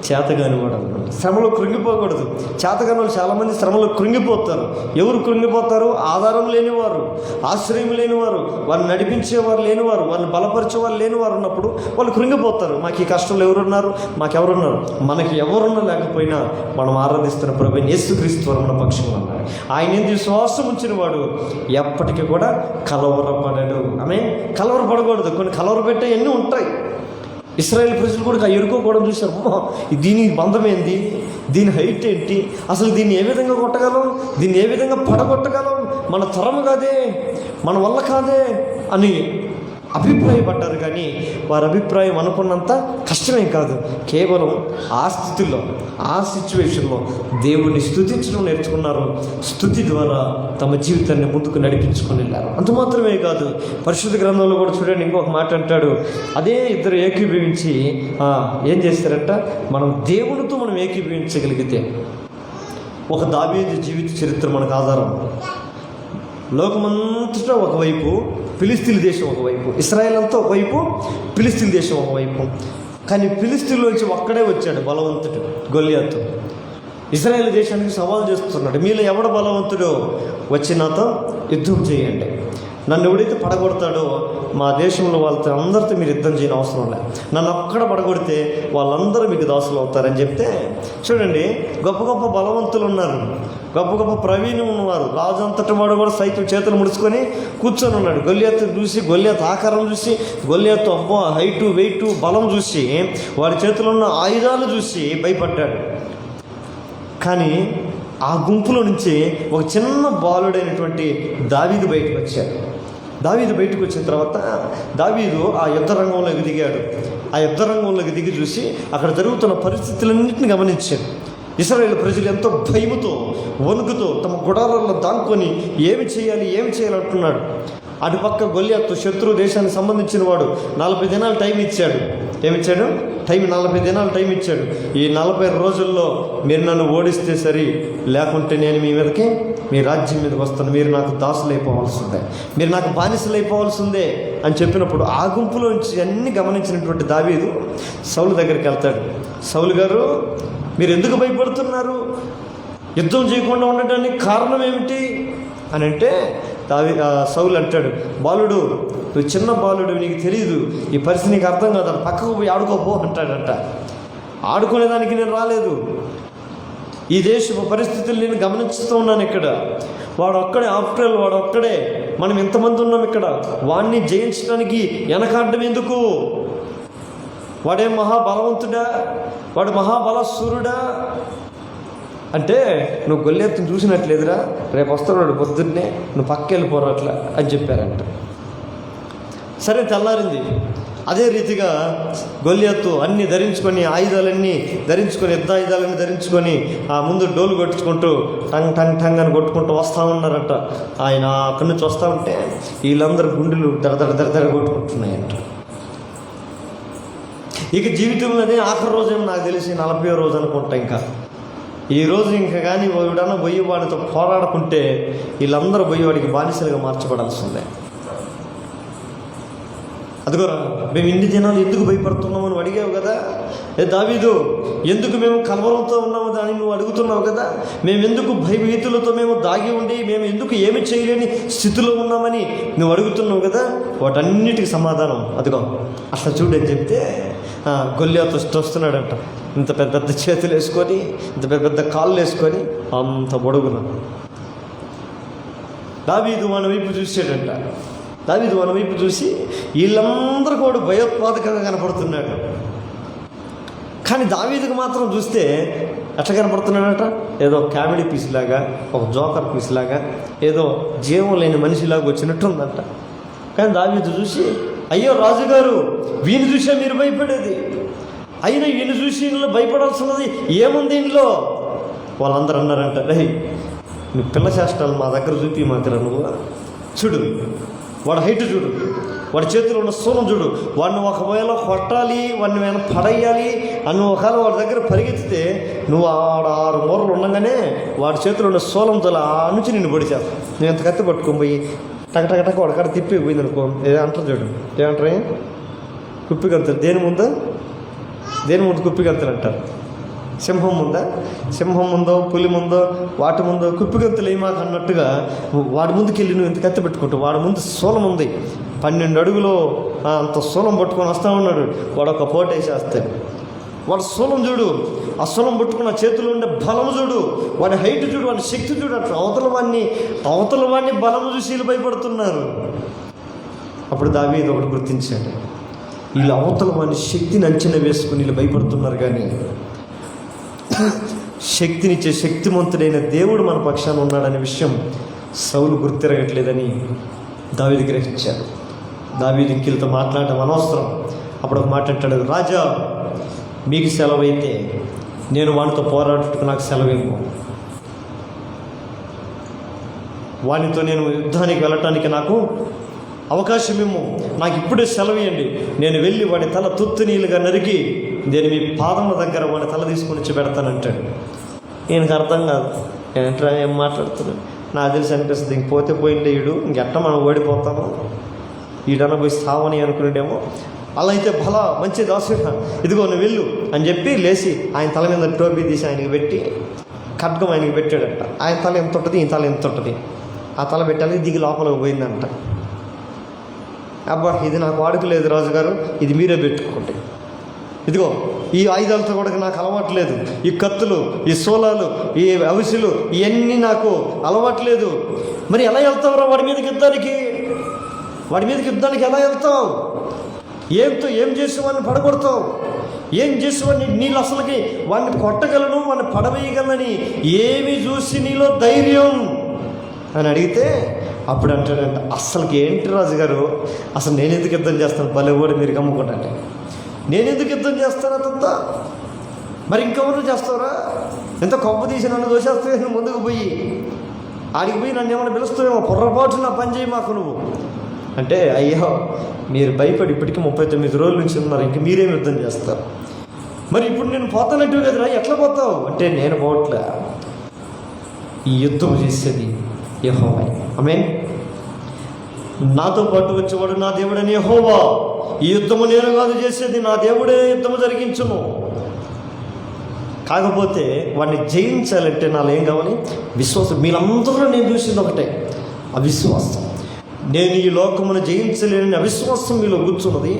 చేతగాని వాడు అన్నాడు. శ్రమలో కృంగిపోకూడదు. చేతగాని వాళ్ళు చాలామంది శ్రమలో కృంగిపోతారు. ఎవరు కృంగిపోతారు? ఆధారం లేనివారు, ఆశ్రయం లేనివారు, వారిని నడిపించేవారు లేనివారు, వారిని బలపరిచేవారు లేనివారు ఉన్నప్పుడు వాళ్ళు కృంగిపోతారు. మాకు ఈ కష్టంలో ఎవరున్నారు? మాకెవరున్నారు? మనకి ఎవరున్నా లేకపోయినా మనం ఆరాధిస్తున్న ప్రభువైన యేసుక్రీస్తు మన పక్షంలో ఉన్నాడు. ఆయన ఏంది విశ్వాసం ఉంచిన వాడు ఎప్పటికీ కూడా కలవరపడడు. ఆమె కలవరపడకూడదు. కొన్ని కలవరపెట్టే ఎన్ని ఉంటాయి. ఇశ్రాయేల్ ప్రజలు కూడా ఎరుకోకూడదు చూశారు. దీని బంధం ఏంది, దీని హైట్ ఏంటి, అసలు దీన్ని ఏ విధంగా కొట్టగలం, దీన్ని ఏ విధంగా పడగొట్టగలం, మన తరము కాదే, మన వల్ల కాదే అని అభిప్రాయపడ్డారు. కానీ వారి అభిప్రాయం అనుకున్నంత కష్టమే కాదు. కేవలం ఆ స్థితిలో, ఆ సిచ్యువేషన్లో దేవుణ్ణి స్తుతించడం నేర్చుకున్నారు. స్తుతి ద్వారా తమ జీవితాన్ని ముందుకు నడిపించుకొని వెళ్ళారు. అంత మాత్రమే కాదు, పరిశుద్ధ గ్రంథంలో కూడా చూడండి, ఇంకొక మాట అంటాడు. అదే ఇద్దరు ఏకీభవించి ఏం చేస్తారంట, మనం దేవునితో మనం ఏకీభవించగలిగితే, ఒక దావీదు జీవిత చరిత్ర మనకు ఆధారం. లోకమంతటా ఒకవైపు ఫిలిస్తీన్ దేశం ఒకవైపు, ఇశ్రాయేల్ అంతా ఒకవైపు, ఫిలిస్తీన్ దేశం ఒకవైపు. కానీ ఫిలిస్తీన్లోంచి ఒక్కడే వచ్చాడు బలవంతుడు, గొల్యాతు. ఇశ్రాయేల్ దేశానికి సవాల్ చేస్తున్నాడు, మీలో ఎవడు బలవంతుడో వచ్చి నాతో యుద్ధం చేయండి. నన్ను ఎవడైతే పడగొడతాడో మా దేశంలో వాళ్ళతో అందరితో మీరు యుద్ధం చేయని అవసరం లేదు. నన్ను ఒక్కడ పడగొడితే వాళ్ళందరూ మీకు దాసులు అవుతారని చెప్తే, చూడండి, గొప్ప గొప్ప బలవంతులు ఉన్నారు, గొప్ప గొప్ప ప్రవీణ్ ఉన్నవారు. రాజు అంతటి వాడు కూడా సైతం చేతులు ముడుచుకొని కూర్చొని ఉన్నాడు. గొల్యాతు చూసి, గొల్యాతు ఆకారం చూసి, గొల్యాతు అబ్బా హైటు, వెయిటు, బలం చూసి, వాడి చేతిలో ఉన్న ఆయుధాలు చూసి భయపడ్డాడు. కానీ ఆ గుంపులో నుంచి ఒక చిన్న బాలుడైనటువంటి దావీదు బయటకు వచ్చాడు. దావీదు బయటకు వచ్చిన తర్వాత దావీదు ఆ యుద్ధ రంగంలోకి దిగాడు. ఆ యుద్ధ రంగంలోకి దిగి చూసి అక్కడ జరుగుతున్న పరిస్థితులన్నింటినీ గమనించాడు. ఇశ్రాయేల్ ప్రజలు ఎంతో భయముతో, వణుకుతో తమ గుడారాల్లో దాక్కొని ఏమి చేయాలంటున్నాడు. అటుపక్క గొల్యాతు శత్రు దేశానికి సంబంధించిన వాడు 40 దినాలు టైం ఇచ్చాడు. ఏమిచ్చాడు? 40 దినాలు టైం ఇచ్చాడు. ఈ 40 రోజుల్లో మీరు నన్ను ఓడిస్తే సరి, లేకుంటే నేను మీ మీదకి, మీ రాజ్యం మీదకి వస్తాను, మీరు నాకు దాసులైపోవాల్సిందే, మీరు నాకు బానిసలైపోవాల్సిందే అని చెప్పినప్పుడు ఆ గుంపులోంచి అన్నీ గమనించినటువంటి దావీదు సౌలు దగ్గరికి వెళ్తాడు. సౌలు గారు, మీరు ఎందుకు భయపడుతున్నారు? యుద్ధం చేయకుండా ఉండడానికి కారణం ఏమిటి అని అంటే, సౌలు అంటాడు, బాలుడు, నువ్వు చిన్న బాలుడు, నీకు తెలియదు, ఈ పరిస్థితి నీకు అర్థం కాదు, పక్కకు పోయి ఆడుకోపో అంటాడంట. ఆడుకునేదానికి నేను రాలేదు, ఈ దేశ పరిస్థితులు నేను గమనిస్తూ ఉన్నాను. ఇక్కడ వాడు ఒక్కడే, ఆఫ్టర్ ఆల్ వాడు ఒక్కడే, మనం ఎంతమంది ఉన్నాం ఇక్కడ, వాడిని జయించడానికి వెనకాడడం ఎందుకు? వాడేం మహాబలవంతుడా, వాడు మహాబలసూరుడా అంటే, నువ్వు గొల్యాతుని చూసినట్లేదురా, రేపు వస్తున్నాడు పొద్దున్నే, నువ్వు పక్క వెళ్ళిపోరు అట్లా అని చెప్పారంట. సరే, తెల్లారింది. అదే రీతిగా గొల్యాతు అన్నీ ధరించుకొని, ఆయుధాలన్నీ ధరించుకొని, యుద్ధ ఆయుధాలన్నీ ధరించుకొని ఆ ముందు డోలు కొట్టుకుంటూ టంగ్ టంగ్ టంగ్ అని కొట్టుకుంటూ వస్తూ ఉన్నారట. ఆయన అక్కడి నుంచి వస్తూ ఉంటే వీళ్ళందరూ గుండెలు దడ కొట్టుకుంటున్నాయంట. ఇక జీవితంలో అదే ఆఖరి రోజేమో నాకు తెలిసి 40వ రోజు అనుకుంటా. ఇంకా ఈ రోజు ఇంకా కానీ ఎవడన్నా బొయ్యి వాడితో పోరాడుకుంటే వీళ్ళందరూ బొయ్యి వాడికి బానిసలుగా మార్చబడాల్సిందే. అదిగోరా, మేము ఇన్ని దినాలు ఎందుకు భయపడుతున్నామని అడిగావు కదా. దావీదు, ఎందుకు మేము కలవరంతో ఉన్నాము అని నువ్వు అడుగుతున్నావు కదా. మేము ఎందుకు భయభీతులతో మేము దాగి ఉండి, మేము ఎందుకు ఏమి చేయలేని స్థితిలో ఉన్నామని నువ్వు అడుగుతున్నావు కదా. వాటన్నిటికీ సమాధానం అదిగో అట్లా చూడని చెప్తే, గొల్యాతు వస్తున్నాడంట. ఇంత పెద్ద పెద్ద చేతులు వేసుకొని, ఇంత పెద్ద పెద్ద కాళ్ళు వేసుకొని, అంత పొడుగున. దావీదు మన వైపు చూసాడంట. దావీదు మన వైపు చూసి వీళ్ళందరూ కూడా భయోత్పాదకంగా కనపడుతున్నాడు. కానీ దావీదుకు మాత్రం చూస్తే ఎట్లా కనపడుతున్నాడట, ఏదో కామెడీ పీస్ లాగా, ఒక జోకర్ పీస్ లాగా, ఏదో జీవం లేని మనిషిలాగా వచ్చినట్టు ఉందంట. కానీ దావీదు చూసి, అయ్యో రాజుగారు, వీని చూసే మీరు భయపడేది, అయినా వీని చూసి ఇంట్లో భయపడాల్సినది ఏముంది ఇంట్లో? వాళ్ళందరూ అన్నారంట, రే నీ పిల్ల చేష్టాలు మా దగ్గర చూపి మాకురా, నువ్వు చూడు, వాడి హైట్ చూడు, వాడి చేతిలో ఉన్న శూలం చూడు. వాడిని ఒకవేళ కొట్టాలి, వాడిని ఏమైనా పడేయాలి అని ఒకవేళ వాడి దగ్గర పరిగెత్తితే నువ్వు ఆడ 6 మూరలు ఉండగానే వాడి చేతిలో ఉన్న శూలంతో ఆ నుంచి నిన్ను పొడి చేస్తాను. నేను ఎంత కత్తి పట్టుకొని పోయి టక వాడి కాడ తిప్పి పోయింది అనుకో, ఏమంటారు చూడు, ఏమంటారు? కుప్పి గంతులు. దేని ముందు కుప్పి గంతులు అంటారు. సింహం ముందో పులి ముందో వాటి ముందో కుప్పి గంతులు ఏమాక అన్నట్టుగా వాడి ముందుకు వెళ్ళి నువ్వు ఇంత కత్తి పెట్టుకుంటావు. వాడి ముందు శూలం ఉంది, 12 అడుగులో అంత శూలం పట్టుకొని వస్తూ ఉన్నాడు. వాడు ఒక పోటు వేసేస్తాడు. వాడు శూలం చూడు, ఆ శూలం పట్టుకున్న చేతిలో ఉండే బలం చూడు, వాడి హైట్ చూడు, వాడి శక్తి చూడు. అట్లా అవతల వాడిని బలము చూసి వీళ్ళు భయపడుతున్నారు. అప్పుడు దావీదు ఒకటి గుర్తించాడు, వీళ్ళు అవతల వాడిని శక్తిని అంచనా వేసుకుని వీళ్ళు భయపడుతున్నారు, కానీ శక్తినిచ్చే శక్తిమంతుడైన దేవుడు మన పక్షాన ఉన్నాడనే విషయం సౌలు గుర్తిరగట్లేదని దావీదు గ్రహించాడు. దావీదు ఇంకిలతో మాట్లాడడం అనవసరం. అప్పుడు ఒక మాట అంటాడు, రాజా మీకు సెలవైతే నేను వానితో పోరాడుటకు నాకు సెలవేమో, వానితో నేను యుద్ధానికి వెళ్ళటానికి నాకు అవకాశం ఏమో, నాకు ఇప్పుడే సెలవు ఇవ్వండి. నేను వెళ్ళి వాడి తల తుత్తునీలుగా నరికి నేను మీ పాదముల దగ్గర వాడి తల తీసుకొని వచ్చి పెడతానంటాడు. ఈయనకు అర్థం కాదు, ఏంట్రా ఏం మాట్లాడుతున్నాడు, నాకు తెలిసి అనిపిస్తుంది ఇంక పోతే పోయిండే ఈడు, ఇంకెట్ట మనం ఓడిపోతాము, ఈడన పోయి సావని అనుకునేడేమో. అలా అయితే భలా మంచి దాసుగా ఇదిగో నువ్వు వెళ్ళు అని చెప్పి లేచి ఆయన తల మీద టోపీ తీసి ఆయనకి పెట్టి ఖడ్గం ఆయనకి పెట్టాడట. ఆయన తల ఎంత ఉంటుంది, ఈ తల ఎంత ఉంటుంది, ఆ తల పెట్టాలి, దిగి లోపలికి పోయిందంట. అబ్బా ఇది నాకు వాడుక లేదు రాజుగారు, ఇది మీరే పెట్టుకోండి, ఇదిగో ఈ ఆయుధాలతో కూడా నాకు అలవాటు లేదు, ఈ కత్తులు, ఈ శూలాలు, ఈ అవిసులు ఇవన్నీ నాకు అలవాటు లేదు. మరి ఎలా వెళ్తావురా వాడి మీదకి యుద్ధానికి ఎలా వెళ్తావు? ఏం చేసి వాడిని పడగొడతావు? ఏం చేసి వాడిని నీళ్ళు అసలుకి వాడిని కొట్టగలను, వాడిని పడవేయగలనని ఏమి చూసి నీలో ధైర్యం అని అడిగితే అప్పుడు అంటాడంట, అసలుకి ఏంటి రాజుగారు, అసలు నేను ఎందుకు యుద్ధం చేస్తాను, భలే కూడా మీరు గమ్ముకుంటే నేను ఎందుకు యుద్ధం చేస్తాను అతంతా, మరి ఇంకెవరు చేస్తావురా, ఎంత కొమ్మ తీసి నన్ను దోషేస్తే నువ్వు ముందుకు పోయి ఆడికి పోయి నన్ను ఏమైనా పిలుస్తావేమో, పొర్రపాటు నా పని చేయి మాకు నువ్వు అంటే, అయ్యో మీరు భయపడి ఇప్పటికీ 39 రోజుల నుంచి ఉన్నారు, ఇంక మీరేం యుద్ధం చేస్తారు, మరి ఇప్పుడు నేను పోతానంటే కదరా, ఎట్లా పోతావు అంటే, నేను పోవట్లే, ఈ యుద్ధం చేసేది యెహోవా. ఆమేన్. నాతో పాటు వచ్చేవాడు నా దేవుడని యెహోవా, ఈ యుద్ధము నేను కాదు చేసేది, నా దేవుడే యుద్ధము జరిగించును. కాకపోతే వాడిని జయించాలంటే నాలో ఏం కావాలి? విశ్వాసం. మీరందరూ నేను చూసింది ఒకటే, అవిశ్వాసం. నేను ఈ లోకమును జయించలేని అవిశ్వాసం మీలో కూర్చున్నది.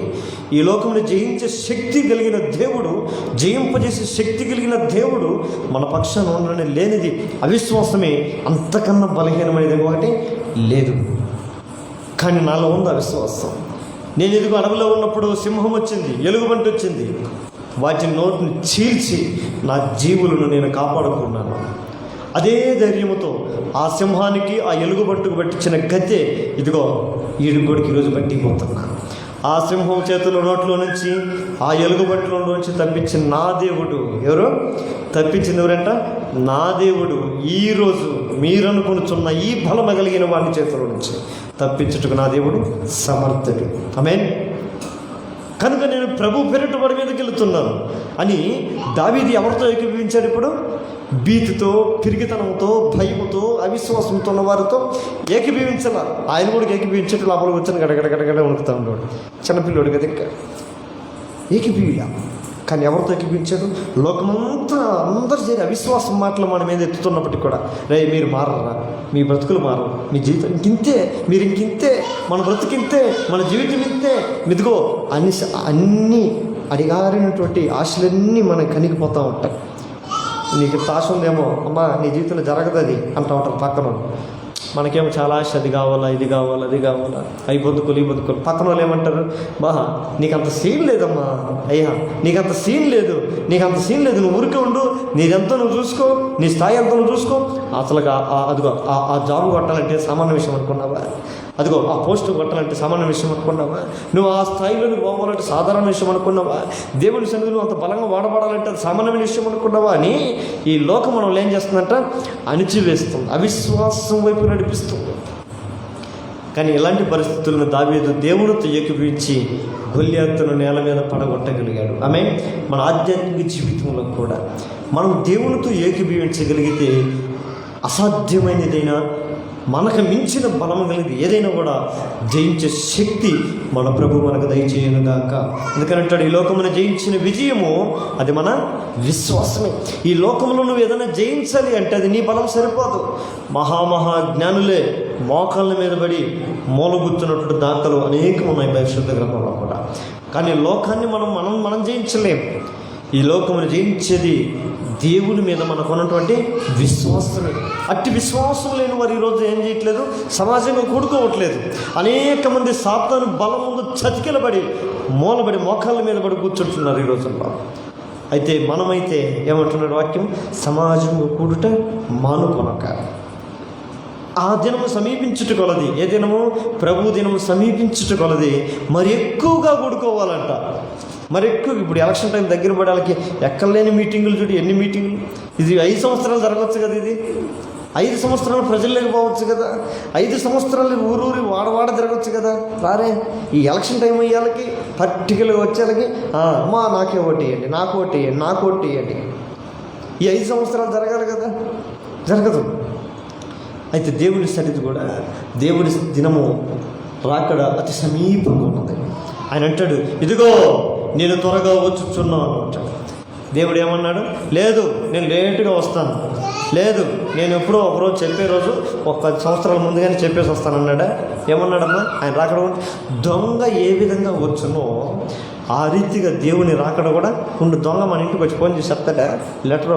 ఈ లోకమును జయించే శక్తి కలిగిన దేవుడు, జయింపజేసే శక్తి కలిగిన దేవుడు మన పక్షాన ఉండనే లేనిది అవిశ్వాసమే. అంతకన్నా బలహీనమైనది ఒకటి లేదు. కానీ నాలో ఉంది అవిశ్వాసం. నేను ఇదిగో అడవిలో ఉన్నప్పుడు సింహం వచ్చింది, ఎలుగుబంటి వచ్చింది, వాటి నోటిని చీల్చి నా జీవులను నేను కాపాడుకున్నాను. అదే ధైర్యముతో ఆ సింహానికి, ఆ ఎలుగుబంటుకు పట్టించిన గద్దె ఇదిగో ఈడుగోడికి ఈరోజు పట్టిపోతున్నా. ఆ సింహం చేతుల నోట్లో నుంచి, ఆ ఎలుగుబంటిలో నుంచి తప్పించిన నా దేవుడు ఎవరు? తప్పించింది ఎవరంట? నా దేవుడు. ఈరోజు మీరనుకునిచున్న ఈ బలమ కలిగిన వాడి చేతుల నుంచి తప్పించుటకు నా దేవుడు సమర్థుడు. ఆమేన్. కనుక నేను ప్రభు పేరిట వాడి మీదకి వెళుతున్నాను అని దావీదు ఎవరితో ఏకీభవించాడు? ఇప్పుడు భీతితో, పిరిగితనంతో, భయముతో, అవిశ్వాసంతో ఉన్న వారితో ఏకీభవించాల. ఆయన కూడా ఏకీభవించేట్టు లోపలికి వచ్చాను, గడగడ వణుకుతా ఉన్నాడు. చిన్నపిల్లోడు కదా, ఇంకా ఏకీభవిలా. కానీ ఎవరితో ఏకీభవించాడు? లోకమంతా అందరూ చేరి అవిశ్వాసం మాటలు మన మీద ఎత్తుతున్నప్పటికీ కూడా, రే మీరు మారరా, మీ బ్రతుకులు మారవు, మీ జీవితం ఇంకింతే, మీరు ఇంకింతే, మన బ్రతుకింతే, మన జీవితం ఇంతే, ఇదిగో అన్నీ అడిగారినటువంటి ఆశలన్నీ మనకు కనిగిపోతూ ఉంటాయి. నీకు ఆశ ఉందేమో, అమ్మా నీ జీవితంలో జరగదు అది అంటూ ఉంటారు పక్కన. మనకేమో చాలా ఆశ, అది కావాలా, ఇది కావాలా, అది కావాలా, అవి బతుకులు, ఈ బతుకులు. పక్కన వాళ్ళు ఏమంటారు? నీకంత సీన్ లేదమ్మా, అయ్యా నీకంత సీన్ లేదు, నీకంత సీన్ లేదు, నువ్వు ఊరికే ఉండు, నీదెంతో నువ్వు చూసుకో, నీ స్థాయి ఎంతో నువ్వు చూసుకో. అసలుగా అదిగో ఆ జాబ్ కొట్టాలంటే సామాన్య విషయం అనుకున్నావా? అదిగో ఆ పోస్టు కొట్టాలంటే సామాన్య విషయం అనుకున్నావా? నువ్వు ఆ స్థాయిలో నువ్వు పోవాలంటే సాధారణ విషయం అనుకున్నావా? దేవుని సన్నిధిలో అంత బలంగా వాడబడాలంటే అది సామాన్యమైన విషయం అనుకున్నావా అని ఈ లోకం మనం ఏం చేస్తుందంట? అణిచివేస్తుంది, అవిశ్వాసం వైపు నడిపిస్తుంది. కానీ ఇలాంటి పరిస్థితులను దావీదు దేవునితో ఏకీభవించి గొల్యాతును నేల మీద పడగొట్టగలిగాడు. ఆమె మన ఆధ్యాత్మిక జీవితంలో కూడా మనం దేవునితో ఏకీభవించగలిగితే అసాధ్యమైనదైనా మనకు మించిన బలం కలిగింది ఏదైనా కూడా జయించే శక్తి మన ప్రభు మనకు దయచేయనుగాక. ఎందుకంటాడు, ఈ లోకమును జయించిన విజయము అది మన విశ్వాసమే. ఈ లోకంలో నువ్వు ఏదైనా జయించాలి అంటే అది నీ బలం సరిపోదు. మహాజ్ఞానులే మోకాళ్ళ మీద పడి మూలగుచ్చున్నటువంటి దాఖలు అనేకం ఉన్నాయి పరిశుద్ధ గ్రంథంలో కూడా. కానీ లోకాన్ని మనం జయించలేం. ఈ లోకమును జయించేది దేవుని మీద మనకు ఉన్నటువంటి విశ్వాసమే. అట్టి విశ్వాసం లేని వారు ఈరోజు ఏం చేయట్లేదు, సమాజంగా కూడుకోవట్లేదు. అనేక మంది సాతాను బలం ముందు చతికిలబడి మూలబడి మోకాళ్ళ మీద పడి కూర్చుంటున్నారు ఈ రోజుల్లో. అయితే మనమైతే ఏమంటున్నాడు వాక్యం, సమాజంలో కూడుట మానుకొనక. ఆ దినము సమీపించుట కొలది, ఏ దినము, ప్రభు దినము సమీపించుట కొలది మరి ఎక్కువగా కూడుకోవాలంట. మరి ఎక్కువ ఇప్పుడు ఎలక్షన్ టైం దగ్గర పడాలకి ఎక్కడలేని మీటింగులు చూడు, ఎన్ని మీటింగులు. ఇది 5 సంవత్సరాలు జరగవచ్చు కదా, ఇది 5 సంవత్సరాలు ప్రజల్లోకి పోవచ్చు కదా, 5 సంవత్సరాలు ఊరూరి వాడ తిరగచ్చు కదా. రారే ఈ ఎలక్షన్ టైం అయ్యేళ్ళకి పర్టికులర్గా వచ్చేళ్ళకి అమ్మా నాకే ఓటు వేయండి, నాకు ఓటు వేయండి. ఈ 5 సంవత్సరాలు జరగాలి కదా, జరగదు. అయితే దేవుడి సన్నిధి కూడా, దేవుడి దినము రాకడ అతి సమీపంగా ఉన్నది. ఆయన అంటాడు, ఇదిగో నేను త్వరగా వచ్చుచున్నాను అంటాడు. దేవుడు ఏమన్నాడు, లేదు నేను లేటుగా వస్తాను, లేదు నేను ఎప్పుడో ఒకరోజు చెప్పే రోజు 10 సంవత్సరాల ముందుగానే చెప్పేసి వస్తానన్నాడా? ఏమన్నాడమ్మా? ఆయన రాకడ దొంగ ఏ విధంగా వచ్చునో ఆ రీతిగా దేవుని రాకడ కూడా ఉండు. దొంగ మన ఇంటికి వచ్చి ఫోన్ చేసి చెప్తాడా, లెటర్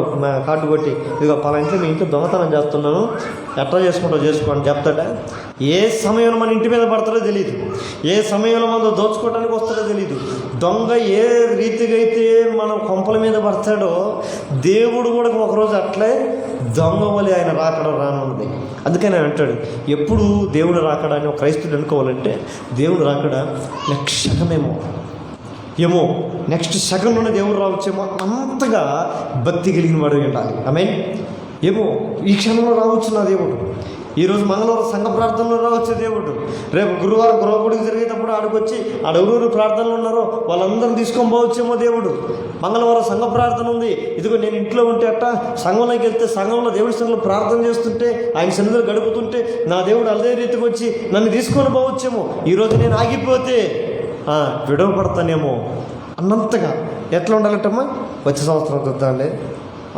కార్డు కొట్టి, ఇదిగో పలా ఇంట్లో మీ ఇంట్లో దొంగతనం చేస్తున్నాను, ఎట్లా చేసుకుంటావు చేసుకోండి చెప్తాడా? ఏ సమయంలో మన ఇంటి మీద పడతాడో తెలియదు, ఏ సమయంలో మనం దోచుకోవడానికి వస్తాడో తెలియదు. దొంగ ఏ రీతిగా అయితే మన కొంపల మీద పడతాడో దేవుడు కూడా ఒకరోజు అట్లే దొంగ వలి ఆయన రాకడ రానున్నది. అందుకని ఆయన అంటాడు, ఎప్పుడు దేవుడు రాకడ అని ఒక క్రైస్తుడు అనుకోవాలంటే, దేవుడు రాకడ ఏమో నెక్స్ట్ సెకండ్లోనే దేవుడు రావచ్చేమో అంతగా భక్తి కలిగిన వాడు ఉండాలి. ఆమేన్. ఏమో ఈ క్షణంలో రావచ్చు నా దేవుడు. ఈరోజు మంగళవారం సంఘ ప్రార్థనలో రావచ్చు దేవుడు. రేపు గురువారం గృహగుడికి జరిగేటప్పుడు ఆడికొచ్చి ఆడెవరెవరు ప్రార్థనలు ఉన్నారో వాళ్ళందరం తీసుకొని పోవచ్చేమో దేవుడు. మంగళవారం సంఘ ప్రార్థన ఉంది, ఇదిగో నేను ఇంట్లో ఉంటే అట్ట సంఘంలోకి వెళ్తే సంఘంలో దేవుడి సంఘంలో ప్రార్థన చేస్తుంటే ఆయన సన్నిధిలో గడుపుతుంటే నా దేవుడు అదే రీతికి వచ్చి నన్ను తీసుకొని పోవచ్చేమో. ఈరోజు నేను ఆగిపోతే విడవపడతానేమో అన్నంతగా ఎట్లా ఉండాలంటమ్మా, వచ్చే సంవత్సరం చూద్దాంలే,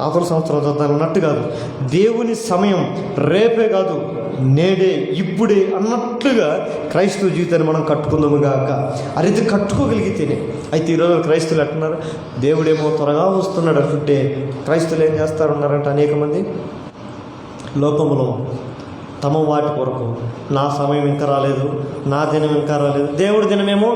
ఆఖరి సంవత్సరం చూద్దాం అన్నట్టు కాదు. దేవుని సమయం రేపే కాదు, నేడే ఇప్పుడే అన్నట్లుగా క్రైస్తవ జీవితాన్ని మనం కట్టుకుందాము గాక. అరైతే కట్టుకోగలిగితేనే. అయితే ఈరోజు క్రైస్తవులు ఎట్టున్నారు, దేవుడేమో త్వరగా వస్తున్నాడు అంటుంటే క్రైస్తవులు ఏం చేస్తారున్నారంటే అనేక మంది లోకములో తమ వాటి కొరకు, నా సమయం ఇంకా రాలేదు, నా దినం ఇంకా రాలేదు, దేవుడి దినమేమో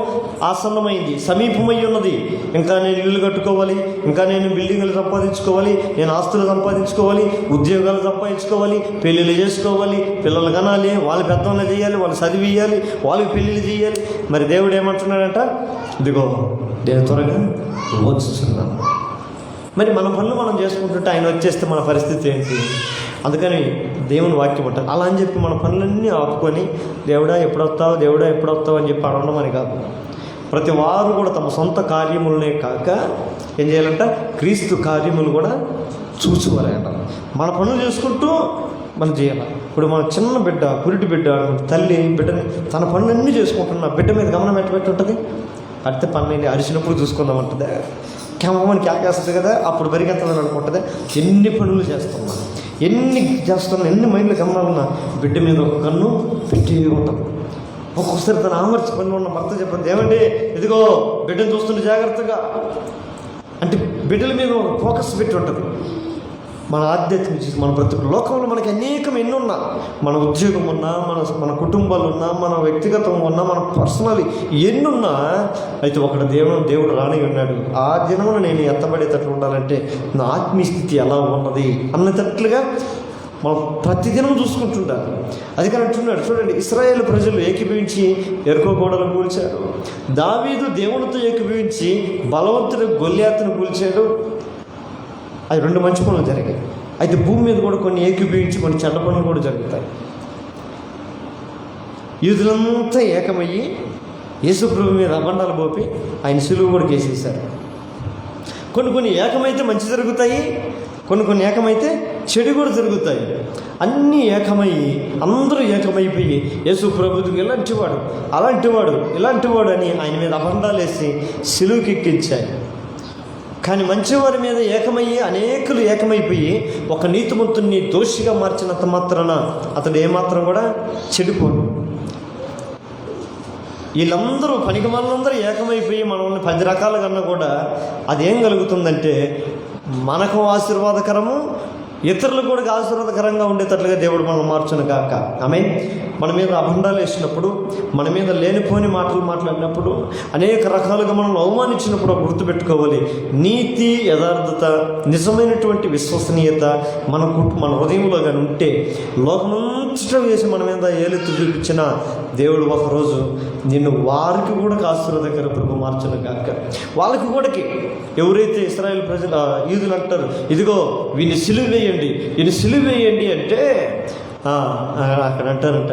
ఆసన్నమైంది, సమీపమై ఉన్నది, ఇంకా నేను ఇల్లు కట్టుకోవాలి, ఇంకా నేను బిల్డింగులు సంపాదించుకోవాలి, నేను ఆస్తులు సంపాదించుకోవాలి, ఉద్యోగాలు సంపాదించుకోవాలి, పెళ్ళిళ్ళు చేసుకోవాలి, పిల్లలు కనాలి, వాళ్ళు పెద్దవాళ్ళు చేయాలి, వాళ్ళు చదివియాలి, వాళ్ళకి పెళ్ళిళ్ళు చేయాలి. మరి దేవుడు ఏమంటున్నాడంట, ఇదిగో నేను త్వరగా వచ్చుచున్నాను. మరి మన పనులు మనం చేసుకుంటుంటే ఆయన వచ్చేస్తే మన పరిస్థితి ఏంటి? అందుకని దేవుని వాక్యం ఉంటుంది. అలా అని చెప్పి మన పనులన్నీ ఆపుకొని దేవుడా ఎప్పుడొస్తావు అని చెప్పి అడగడం అని కాదు. ప్రతి వారు కూడా తమ సొంత కార్యములనే కాక ఏం చేయాలంట, క్రీస్తు కార్యములు కూడా చూసుకోవాలంట. మన పనులు చేసుకుంటూ మనం చేయాలి. ఇప్పుడు మన చిన్న బిడ్డ, పురిటి బిడ్డ, తల్లి బిడ్డని తన పనులన్నీ చేసుకుంటున్నా, బిడ్డ మీద గమనం ఎట్టు ఉంటుంది, అడితే పనులు అరిచినప్పుడు చూసుకుందాం ఉంటుంది, కేమని క్యాకేస్తుంది కదా, అప్పుడు పరిగెత్తాలని అనుకుంటుంది. ఎన్ని పనులు చేస్తున్నా, ఎన్ని మైండ్లు గమనాలన్నా బిడ్డ మీద ఒక కన్ను పెట్టి ఉంటాం. ఒక్కొక్కసారి తను ఆమర్చి పనులు ఉన్న భర్త చెప్పండి, ఏమండి ఇదిగో బిడ్డను చూస్తుంటే జాగ్రత్తగా అంటే బిడ్డల మీద ఒక ఫోకస్ పెట్టి ఉంటుంది. మన ఆధ్యాత్మిక జీవితం, మన ప్రతి లోకంలో మనకి అనేకం ఎన్నున్నా, మన ఉద్యోగం ఉన్నా, మన కుటుంబాలు ఉన్నా, మన వ్యక్తిగతం ఉన్నా, మన పర్సనల్ ఎన్నున్నా, అయితే ఒకటి దేవుడు రాని ఉన్నాడు. ఆ దినమున నేను ఎత్తబడేటట్లు ఉండాలంటే నా ఆత్మీయ స్థితి ఎలా ఉన్నది అన్నట్లుగా మనం ప్రతిదినం చూసుకుంటుంటారు. అది కానీ అంటున్నాడు చూడండి, ఇశ్రాయేలు ప్రజలు ఏకీభవించి యెరికో గోడలను కూల్చారు. దావీదు దేవునితో ఏకీభవించి బలవంతుడు గొల్యాతును కూల్చాడు. అది 2 మంచి పనులు జరిగాయి. అయితే భూమి మీద కూడా కొన్ని ఏకీభవించి కొన్ని చెడ్డ పనులు కూడా జరుగుతాయి. యూదులంతా ఏకమయ్యి యేసుప్రభు మీద అబండాలు పోపి ఆయన సిలువ కూడా వేసేశారు. కొన్ని ఏకమైతే మంచి జరుగుతాయి, కొన్ని ఏకమైతే చెడు కూడా జరుగుతాయి. అన్నీ ఏకమయ్యి అందరూ ఏకమైపోయి యేసుప్రభుకి ఇలాంటివాడు అని ఆయన మీద అబండాలు వేసి సిలువకి ఎక్కించారు. కానీ మంచివారి మీద అనేకులు ఏకమైపోయి ఒక నీతిమంతుణ్ణి దోషిగా మార్చినంత మాత్రాన అతడు ఏమాత్రం కూడా చెడిపోడు. వీళ్ళందరూ పనికి వాళ్ళందరూ ఏకమైపోయి మనల్ని 10 రకాల కన్నా కూడా అదేం కలుగుతుందంటే మనకు ఆశీర్వాదకరము, ఇతరులకు కూడా ఆశీర్వాదకరంగా ఉండేటట్లుగా దేవుడు మనం మార్చును కాక. ఆమేన్. మన మీద అబండాలు వేసినప్పుడు, మన మీద లేనిపోని మాటలు మాట్లాడినప్పుడు, అనేక రకాలుగా మనల్ని అవమానించినప్పుడు గుర్తుపెట్టుకోవాలి, నీతి, యథార్థత, నిజమైనటువంటి విశ్వసనీయత మన హృదయంలో కానీ ఉంటే లోకమంతటా వేసి మన మీద ఏలెత్తి చూపించిన దేవుడు ఒకరోజు నిన్ను వారికి కూడా ఆశీర్వాదకరపు మార్చును కాక. వాళ్ళకి కూడా ఎవరైతే ఇశ్రాయేలు ప్రజలు యూదులు అంటారు, ఇదిగో వీని సిలువ వేయండి అంటే అక్కడ అంటారంట,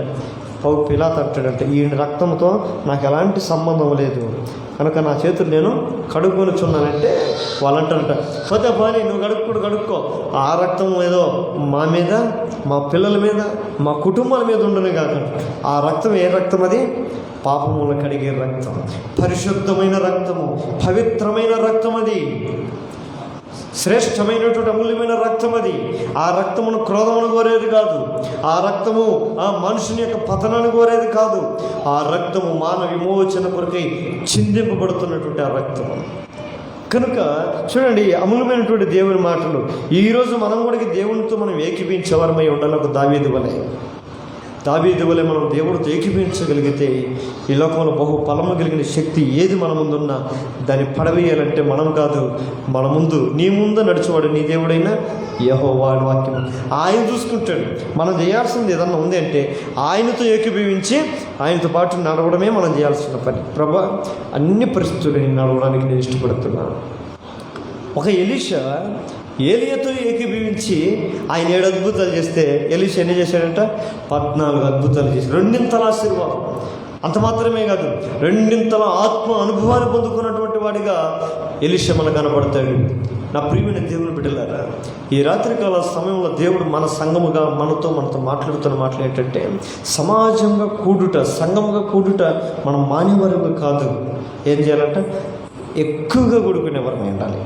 పిలాతు అంటాడంటే, ఈ రక్తంతో నాకు ఎలాంటి సంబంధం లేదు కనుక నా చేతులు నేను కడుక్కొనిచున్నానంటే వాళ్ళు అంటారంట, పోనీ నువ్వు కడుక్కో, ఆ రక్తం ఏదో మా మీద, మా పిల్లల మీద, మా కుటుంబాల మీద ఉండను కాక. ఆ రక్తం ఏ రక్తం? అది పాపములను కడిగే రక్తం, పరిశుద్ధమైన రక్తము, పవిత్రమైన రక్తం, అది శ్రేష్టమైనటువంటి అమూల్యమైన రక్తం. అది ఆ రక్తమును క్రోధమును కోరేది కాదు, ఆ రక్తము ఆ మనుషుని యొక్క పతనాన్ని కోరేది కాదు. ఆ రక్తము మానవ విమోచన కొరకై చిందింపబడుతున్నటువంటి ఆ రక్తము. కనుక చూడండి, అమూల్యమైనటువంటి దేవుని మాటలు. ఈరోజు మనం కూడా దేవునితో మనం ఏకీపించేవారమై ఉండాలి. ఒక దావీదు వలె మనం దేవుడితో ఏకీపించగలిగితే ఈ లోకంలో బహు ఫలము కలిగిన శక్తి ఏది మన ముందున్నా దాన్ని పడవేయాలంటే మనం కాదు, మన ముందు నీ ముందు నడిచేవాడు నీ దేవుడైనా యెహోవా వాక్యం. ఆయన చూసుకుంటాడు. మనం చేయాల్సింది ఏదన్నా ఉంది అంటే ఆయనతో ఏకీభవించి ఆయనతో పాటు నడవడమే మనం చేయాల్సిన పని. ప్రభా, అన్ని పరిస్థితులు నడవడానికి నేను ఇష్టపడుతున్నాను. ఒక ఎలీషా ఏలియాతో ఏకీభవించి ఆయన 7 అద్భుతాలు చేస్తే ఎలీషా ఎన్ని చేశాడంట? 14 అద్భుతాలు చేసి 2 ఆశీర్వాదం. అంత మాత్రమే కాదు, 2 ఆత్మ అనుభవాన్ని పొందుకున్నటువంటి వాడిగా ఎలీషా మనకు కనబడతాడు. నా ప్రియమైన దేవుని బిడ్డలారా, ఈ రాత్రికాల సమయంలో దేవుడు మన సంఘముగా మనతో మాట్లాడుతున్న మాటలు ఏంటంటే, సంఘముగా కూడుట మనం మానేవారుగా కాదు. ఏం చేయాలంట? ఎక్కువగా కూడుకునేవారు ఉండాలి.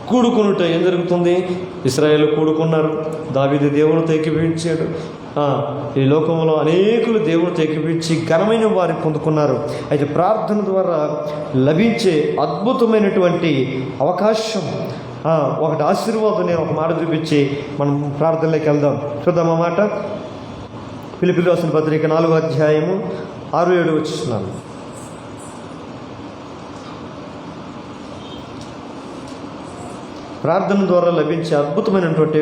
కూడుకునుట ఏం జరుగుతుంది? ఇశ్రాయేలు కూడుకున్నారు, దావీదు దేవునితో ఏకీభవించాడు. ఈ లోకంలో అనేకులు దేవునితో ఏకీభవించి ఘనమైన వారిని పొందుకున్నారు. అయితే ప్రార్థన ద్వారా లభించే అద్భుతమైనటువంటి అవకాశం, ఒకటి ఆశీర్వాదం, నేను ఒక మాట చూపించి మనం ప్రార్థనలోకి వెళ్దాం. చూద్దాం ఆ మాట. ఫిలిప్పీయులకు రాసిన పత్రిక 4వ అధ్యాయము 6-7 వచనాలు. ప్రార్థన ద్వారా లభించే అద్భుతమైనటువంటి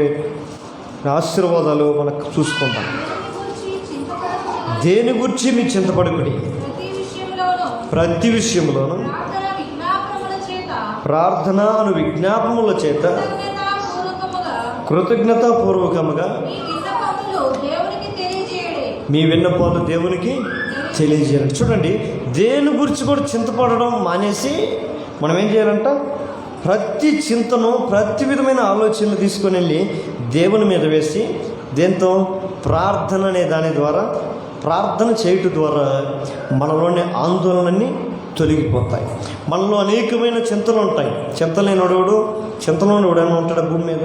ఆశీర్వాదాలు మనకు చూసుకుంటాం. దేని గురించి మీ చింతపడకుడి, ప్రతి విషయంలోనూ ప్రార్థన అను విజ్ఞాపముల చేత కృతజ్ఞతాపూర్వకముగా మీ విన్నపాలు దేవునికి తెలియజేయాలి. చూడండి, దేని గురించి కూడా చింతపడడం మానేసి మనం ఏం చేయాలంట? ప్రతి చింతను, ప్రతి విధమైన ఆలోచనలు తీసుకొని వెళ్ళి దేవుని మీద వేసి, దేంతో? ప్రార్థన అనే దాని ద్వారా, ప్రార్థన చేయటం ద్వారా మనలోని ఆందోళనన్నీ తొలగిపోతాయి. మనలో అనేకమైన చింతలు ఉంటాయి. చింతలేనివాడు ఎవడైనా ఉంటాడు భూమి మీద?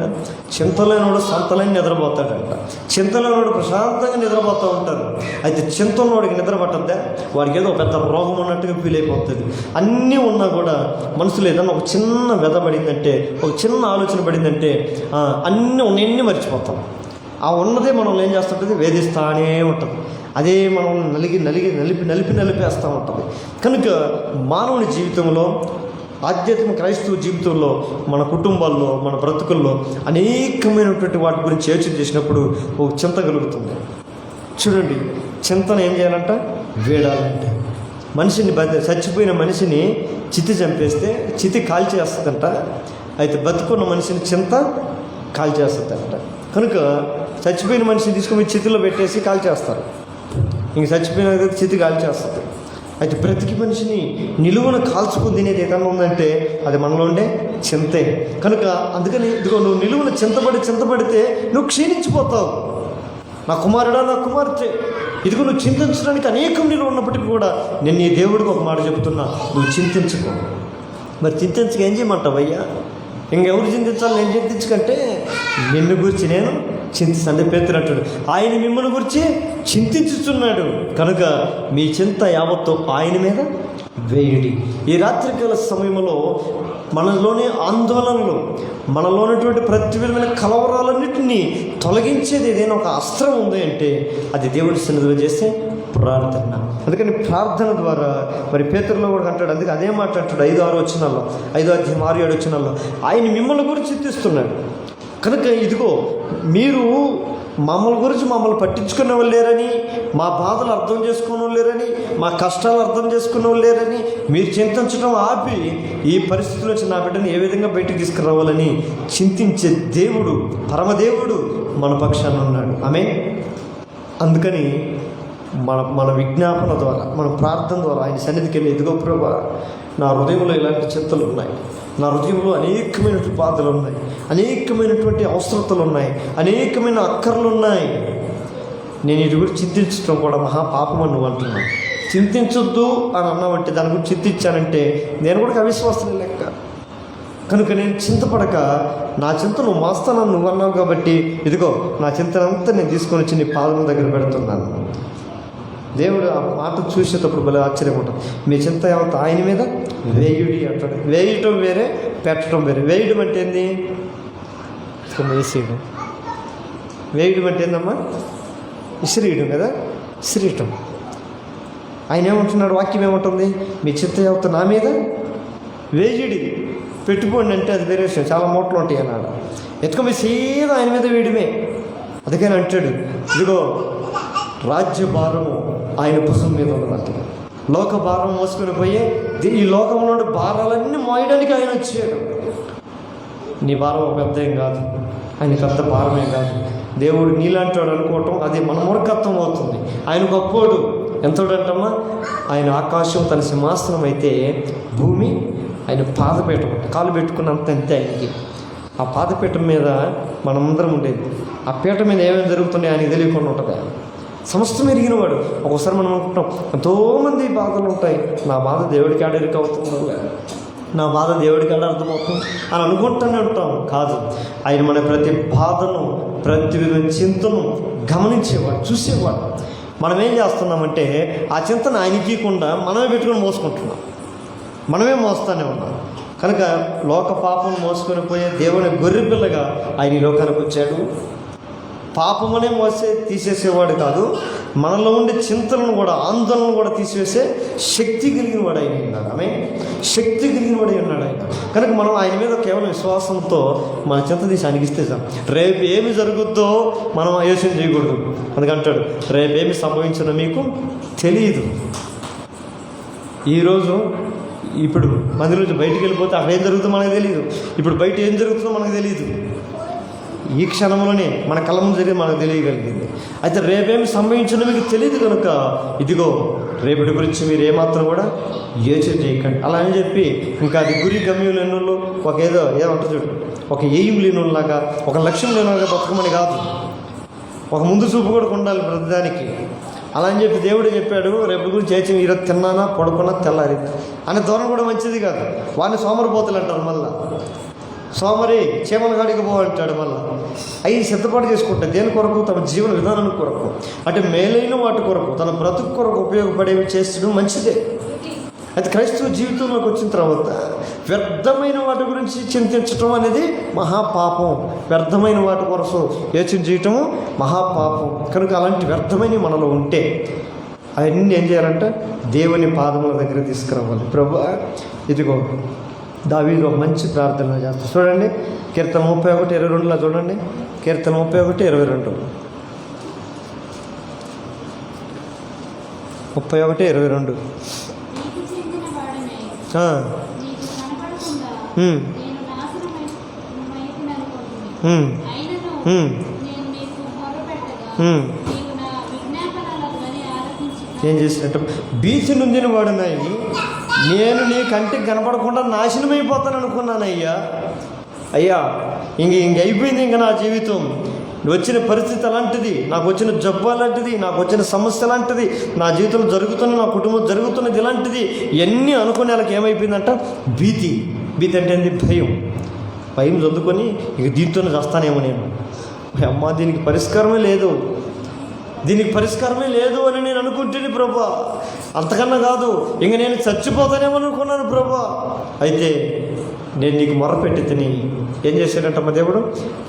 చింతలేనివాడు సంతలేని నిద్రపోతాడంట. చింతలేనివాడు ప్రశాంతంగా నిద్రపోతూ ఉంటారు. అయితే చింతలోడికి నిద్ర పట్టద్దా? వాడికి ఏదో పెద్ద రోగం ఉన్నట్టుగా ఫీల్ అయిపోతుంది. అన్నీ ఉన్నా కూడా మనసులో ఏదన్నా ఒక చిన్న వ్యధ పడిందంటే, ఒక చిన్న ఆలోచన పడిందంటే అన్నీ మర్చిపోతాం. ఆ ఉన్నదే మనల్ని ఏం చేస్తుంటుంది? వేధిస్తానే ఉంటుంది. అదే మనం నలిపేస్తూ ఉంటుంది. కనుక మానవుని జీవితంలో, ఆధ్యాత్మిక క్రైస్తవ జీవితంలో, మన కుటుంబాల్లో, మన బ్రతుకుల్లో అనేకమైనటువంటి వాటి గురించి యోచన చేసినప్పుడు ఒక చింత కలుగుతుంది. చూడండి, చింతను ఏం చేయాలంట? వేడాలంటే. చచ్చిపోయిన మనిషిని చితి చంపేస్తే చితి కాల్చేస్తుందంట. అయితే బతుకున్న మనిషిని చింత కాల్చేస్తుందంట. కనుక చచ్చిపోయిన మనిషిని తీసుకుని చితిలో పెట్టేసి కాల్చేస్తారు. ఇంక చచ్చిపోయిన చితి కాల్చేస్తుంది. అయితే బ్రతికి మనిషిని నిలువున కాల్చుకుని తినేది ఏదన్నా ఉందంటే అది మనలో ఉండే చింతే. కనుక అందుకని ఇదిగో నువ్వు నిలువున చింతపడితే నువ్వు క్షీణించిపోతావు. నా కుమారుడా, నా కుమార్తె, ఇదిగో నువ్వు చింతించడానికి అనేకం నిలువ ఉన్నప్పటికీ కూడా నేను నీ దేవుడికి ఒక మాట చెబుతున్నా, నువ్వు చింతించుకో. మరి చింతించక ఏం చేయమంటావయ్యా? ఇంకెవరు చింతించాలి? నేను చింతించకంటే నిన్ను గురించి నేను చింతిస్తాను. పేతురు అంటాడు, ఆయన మిమ్మల్ని గురించి చింతించుతున్నాడు కనుక మీ చింత యావత్తు ఆయన మీద వేయుడి. ఈ రాత్రికాల సమయంలో మనలోని ఆందోళనలు, మనలో ఉన్నటువంటి ప్రతి విధమైన కలవరాలన్నింటినీ తొలగించేది ఏదైనా ఒక అస్త్రం ఉంది అంటే అది దేవుడి సన్నిధిలో చేసే ప్రార్థన. అందుకని ప్రార్థన ద్వారా మరి పేతురులో కూడా అంటాడు, అందుకే అదే మాట్లాడతాడు 5-6 వచనాల్లో, 5వ అధ్యాయం 6-7 వచనాల్లో ఆయన మిమ్మల్ని గురించి చింతిస్తున్నాడు. కనుక ఇదిగో మీరు మమ్మల్ని పట్టించుకునే వాళ్ళు లేరని, మా బాధలు అర్థం చేసుకునే వాళ్ళు లేరని, మా కష్టాలు అర్థం చేసుకునే వాళ్ళు లేరని మీరు చింతించడం ఆపి ఈ పరిస్థితి నుంచి నా బిడ్డని ఏ విధంగా బయటికి తీసుకురావాలని చింతించే దేవుడు, పరమదేవుడు మన పక్షాన ఉన్నాడు. ఆమేన్. అందుకని మన విజ్ఞాపన ద్వారా, మన ప్రార్థన ద్వారా ఆయన సన్నిధికి వెళ్ళి, ఎదుగో ప్రభువా, నా హృదయంలో ఇలాంటి చింతలు ఉన్నాయి, నా హృదయంలో అనేకమైనటువంటి బాధలు ఉన్నాయి, అనేకమైనటువంటి అవసరతలు ఉన్నాయి, అనేకమైన అక్కర్లు ఉన్నాయి. నేను ఇది గురించి చింతించడం కూడా మహాపాపం అని నువ్వు అంటున్నాను. చింతించొద్దు అని అన్నావంటే, దాని గురించి చింతించానంటే నేను కూడా అవిశ్వాసం లెక్క. కనుక నేను చింతపడక నా చింత నువ్వు మోస్తానని నువ్వు అన్నావు కాబట్టి ఇదిగో నా చింతనంతా నేను తీసుకొని వచ్చి నీ పాదం దగ్గర పెడుతున్నాను. దేవుడు ఆ మాట చూసేటప్పుడు భలే ఆశ్చర్యం ఉంటుంది. మీ చింత ఏమంత ఆయన మీద వేయుడి అంటాడు. వేయటం వేరే, పెట్టడం వేరే. వేయడం అంటే ఏంది? వేసేయడం. వేయడం అంటే ఏందమ్మా? ఇసిరియడం కదా, ఇసిరియటం. ఆయన ఏమంటున్నాడు? వాక్యం ఏమంటుంది? మీ చింత ఏమంత నా మీద వేయుడి, పెట్టుకోండి అంటే అది వేరే విషయం. చాలా మూటలు ఉంటాయి అన్నాడు. ఎత్తుకొని సీదా ఆయన మీద వేయడమే. అందుకని అంటాడు, ఇదిగో రాజ్య భారము ఆయన భుజం మీద ఉన్నదంట. లోక భారం మోసుకొని పోయే ఈ లోకంలో భారాలన్నీ మోయడానికి ఆయన వచ్చాడు. నీ భారం ఒక పెద్ద ఏం కాదు, ఆయన పెద్ద భారమే కాదు. దేవుడు నీలాంటి వాడు అనుకోవటం అది మన మూర్ఖత్వం అవుతుంది. ఆయన గొప్పోడు. ఎంతోడంటమ్మా? ఆయన ఆకాశం తన సింహాసనం అయితే భూమి ఆయన పాదపీఠం, కాలు పెట్టుకున్నంత అంతే ఆయనకి. ఆ పాదపీఠం మీద మనమందరం ఉండేది. ఆ పీఠ మీద ఏమేమి జరుగుతున్నాయి ఆయనకి తెలియకుండా ఉంటుంది. సమస్తం ఎరిగిన వాడు. ఒకసారి మనం అనుకుంటాం, ఎంతోమంది బాధలు ఉంటాయి, నా బాధ దేవుడికి ఆడేరికి అవుతుందో, నా బాధ దేవుడికి ఆడ అర్థమవుతుంది అని అనుకుంటూనే ఉంటాం. కాదు, ఆయన మన ప్రతి బాధను, ప్రతి చింతను గమనించేవాడు, చూసేవాడు. మనం ఏం చేస్తున్నామంటే ఆ చింతను ఆయనకి ఇవ్వకుండా మనమే పెట్టుకొని మోసుకుంటున్నాం, మనమే మోస్తానే ఉన్నాం. కనుక లోక పాపం మోసుకొని పోయే దేవుని గొర్రె పిల్లగా ఆయన ఈ లోకానికి వచ్చాడు. పాపమనే తీసేసేవాడు కాదు, మనలో ఉండే చింతలను కూడా, ఆందోళనను కూడా తీసివేసే శక్తి కలిగిన వాడు ఆయన ఉన్నాడు. ఆమె శక్తి కలిగిన వాడు ఉన్నాడు ఆయన. కనుక మనం ఆయన మీద కేవలం విశ్వాసంతో మన చింత తీసి ఆయనకి ఇస్తే చాలు. రేపు ఏమి జరుగుద్దో మనం ఆలోచన చేయకూడదు. అందుకంటాడు, రేపేమి సంభవించినో మీకు తెలియదు. ఈరోజు ఇప్పుడు మంది నుంచి బయటికి వెళ్ళిపోతే అక్కడ ఏం జరుగుతుందో మనకు తెలియదు. ఇప్పుడు బయట ఏం జరుగుతుందో మనకు తెలియదు. ఈ క్షణంలోనే మన కళ్ళ ముందు జరిగి మనకు తెలియగలిగింది. అయితే రేపేమి సంభవించినో మీకు తెలియదు కనుక ఇదిగో రేపటి గురించి మీరు ఏమాత్రం కూడా యోచన చేయకండి. అలా అని చెప్పి ఇంకా అది గురి గమ్యం లేనోళ్ళు, ఒక ఏమంటారు చూడు, ఒక ఎయిమ్ లేనోళ్ళలాగా, ఒక లక్ష్యం లేనోళ్ళగా బతకమని కాదు, ఒక ముందు చూపు కూడా ఉండాలి ప్రతిదానికి. అలా అని చెప్పి దేవుడు చెప్పాడు, రేపు గురించి ఏచి ఈరోజు తిన్నానా, పడుకున్నా, తెల్లారిందా అనే ధోరణి కూడా మంచిది కాదు. వాడిని సోమరిపోతులు అంటారు. మళ్ళీ సోమరి చీమల కాడికి పోవాలంటాడు. మళ్ళీ అవి సిద్ధపాటు చేసుకుంటాయి. దేని కొరకు? తమ జీవన విధానం కొరకు, అంటే మేలైన వాటి కొరకు, తన బ్రతుకు కొరకు ఉపయోగపడేవి చేస్తడం మంచిదే. అయితే క్రైస్తవ జీవితంలోకి వచ్చిన తర్వాత వ్యర్థమైన వాటి గురించి చింతించటం అనేది మహాపాపం. వ్యర్థమైన వాటి కోసం యోచన చేయటము మహాపాపం. కనుక అలాంటి వ్యర్థమైన మనలో ఉంటే అవన్నీ ఏం చేయాలంటే దేవుని పాదముల దగ్గర తీసుకురావాలి. ప్రభువా, ఇదిగో దావీదు ఒక మంచి ప్రార్థన చేస్తాడు. చూడండి, కీర్తన 31:22 చూడండి. కీర్తన 31:22 31:22 ఏం చేసినట్టు భీతి నొందిన వాడునాయి, నేను నీ కంటికి కనపడకుండా నాశనమైపోతాను అనుకున్నానయ్యా. అయ్యా ఇంక అయిపోయింది ఇంక నా జీవితం. వచ్చిన పరిస్థితి అలాంటిది, నాకు వచ్చిన జబ్బు అలాంటిది, నాకు వచ్చిన సమస్య అలాంటిది, నా జీవితంలో జరుగుతున్న, నా కుటుంబం జరుగుతున్నది ఇలాంటిది, ఇవన్నీ అనుకునే వాళ్ళకి ఏమైపోయిందంట భీతి. భీతి అంటే ఏంది? భయం చదువుకొని ఇక దీంతోనే చేస్తానేమో నేను. అమ్మ దీనికి పరిష్కారమే లేదు, దీనికి పరిష్కారమే లేదు అని నేను అనుకుంటుంది ప్రభా. అంతకన్నా కాదు, ఇంక నేను చచ్చిపోతానేమో అనుకున్నాను ప్రభా. అయితే నేను నీకు మొర పెట్టి తిని ఏం చేశాడంట మా దేవుడు,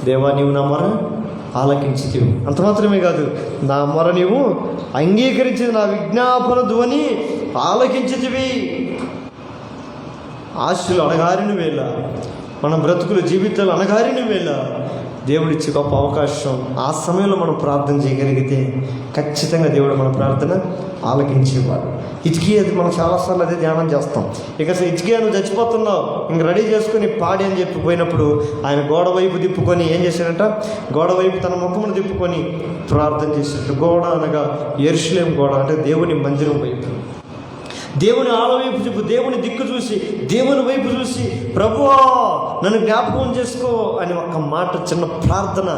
దేవా నీవు నా మొర ఆలకించితివి. అంత మాత్రమే కాదు, నా మొర నీవు అంగీకరించి నా విజ్ఞాపన ధ్వని ఆలకించితివి. ఆశలు అణగారిన వేళ, మన బ్రతుకుల జీవితాలు అణగారిన వేళ దేవుడిచ్చి గొప్ప అవకాశం. ఆ సమయంలో మనం ప్రార్థన చేయగలిగితే ఖచ్చితంగా దేవుడు మన ప్రార్థన ఆలకించేవాడు. హిజ్కియా అది మనం చాలాసార్లు అదే ధ్యానం చేస్తాం. ఇక హిజ్కియా నువ్వు చచ్చిపోతున్నావు, ఇంక రెడీ చేసుకుని పాడి అని చెప్పి పోయినప్పుడు ఆయన గోడ వైపు తిప్పుకొని ఏం చేశాడంట, గోడ వైపు తన ముఖమును తిప్పుకొని ప్రార్థన చేసినట్టు. గోడ అనగా యెరూషలేము గోడ, అంటే దేవుని మందిరం వైపు, దేవుని ఆలవైపు చూపు, దేవుని దిక్కు చూసి, దేవుని వైపు చూసి, ప్రభువా నన్ను జ్ఞాపకం చేసుకో అని ఒక మాట, చిన్న ప్రార్థన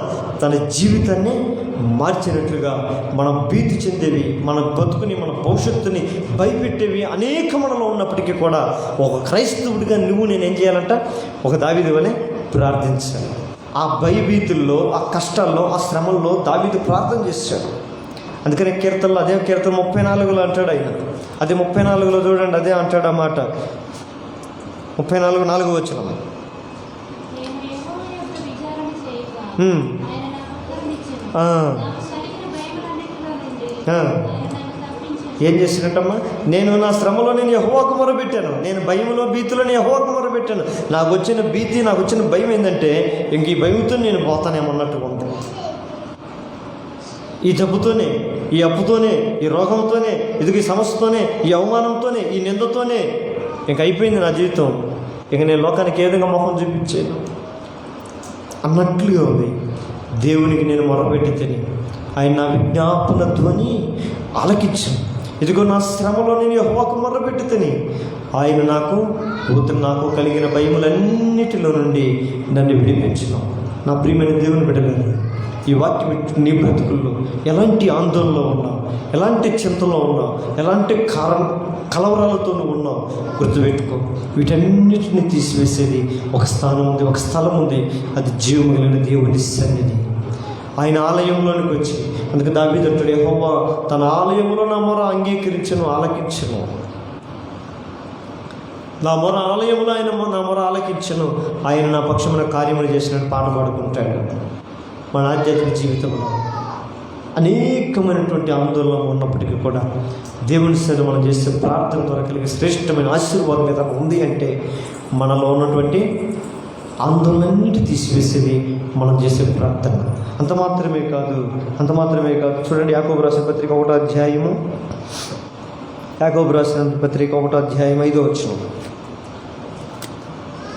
తన జీవితాన్ని మార్చినట్లుగా మనం భీతి చెందేవి, మన బతుకుని, మన భవిష్యత్తుని భయపెట్టేవి అనేక మనలో ఉన్నప్పటికీ కూడా ఒక క్రైస్తవుడిగా నేనేం చేయాలంట, ఒక దావీదు వలె ప్రార్థించాలి. ఆ భయభీతుల్లో, ఆ కష్టాల్లో, ఆ శ్రమల్లో దావీదు ప్రార్థన చేశాడు. అందుకనే కీర్తనలో, అదే కీర్తన 34లో అంటాడు ఆయన, అదే 34లో చూడండి, అదే అంటాడు ఆ మాట. 34:4 వచనం. ఏం చేసినట్టమ్మా, నేను నా శ్రమలో నేను యెహోవాకు మొరపెట్టాను, నేను భయంలో భీతిలో నేను యెహోవాకు మొరపెట్టాను. నాకు వచ్చిన భీతి, నాకు వచ్చిన భయం ఏంటంటే ఇంక ఈ భయంతో నేను పోతానేమన్నట్టుగా ఉంది. ఈ జబ్బుతోనే, ఈ అప్పుతోనే, ఈ రోగంతోనే, ఈ సమస్యతోనే, ఈ అవమానంతోనే, ఈ నిందతోనే ఇంక అయిపోయింది నా జీవితం, ఇంక నేను లోకానికి ఏ విధంగా మొహం చూపించాను అన్నట్లుగా ఉంది. దేవునికి నేను మొరపెట్టి తిని ఆయన నా విజ్ఞాపన ధ్వని ఆలకించాను. ఇదిగో నా శ్రమలో నేను యెహోవాకు మొరపెట్టి తిని ఆయన నాకు కలిగిన భయములన్నిటిలో నుండి నన్ను విడిపించును. నా ప్రియమైన దేవుని బిడ్డలారా, ఈ వాక్యం నీ బ్రతుకుల్లో ఎలాంటి ఆందోళనలో ఉన్నావు, ఎలాంటి చింతలో ఉన్నావు, ఎలాంటి కలవరాలతో నువ్వు ఉన్నావు, గుర్తుపెట్టుకో. వీటన్నిటిని తీసివేసేది ఒక స్థానం ఉంది, ఒక స్థలం ఉంది, అది జీవము కలిగిన దేవుని సన్నిధి. ఆయన ఆలయంలోనికి వచ్చి, అందుకే దావీదు అంటాడు, యెహోవా తన ఆలయంలో నా మొర అంగీకరించను, ఆలకించను. నా మొర ఆలయంలో ఆయన నా మొర ఆలకించను, ఆయన నా పక్షమున కార్యములు చేసినట్టు పాట పాడుకుంటాడు. మన ఆధ్యాత్మిక జీవితంలో అనేకమైనటువంటి ఆందోళన ఉన్నప్పటికీ కూడా దేవుని సేవ మనం చేసే ప్రార్థన ద్వారా కలిగే శ్రేష్టమైన ఆశీర్వాదం ఏదైనా ఉంది అంటే మనలో ఉన్నటువంటి ఆందోళనన్నిటి తీసివేసేది మనం చేసే ప్రార్థన. అంత మాత్రమే కాదు. చూడండి, యాకోబు రాసిన పత్రిక 1వ అధ్యాయము, యాకోబు రాసిన పత్రిక 1వ అధ్యాయం 5వ వచనం.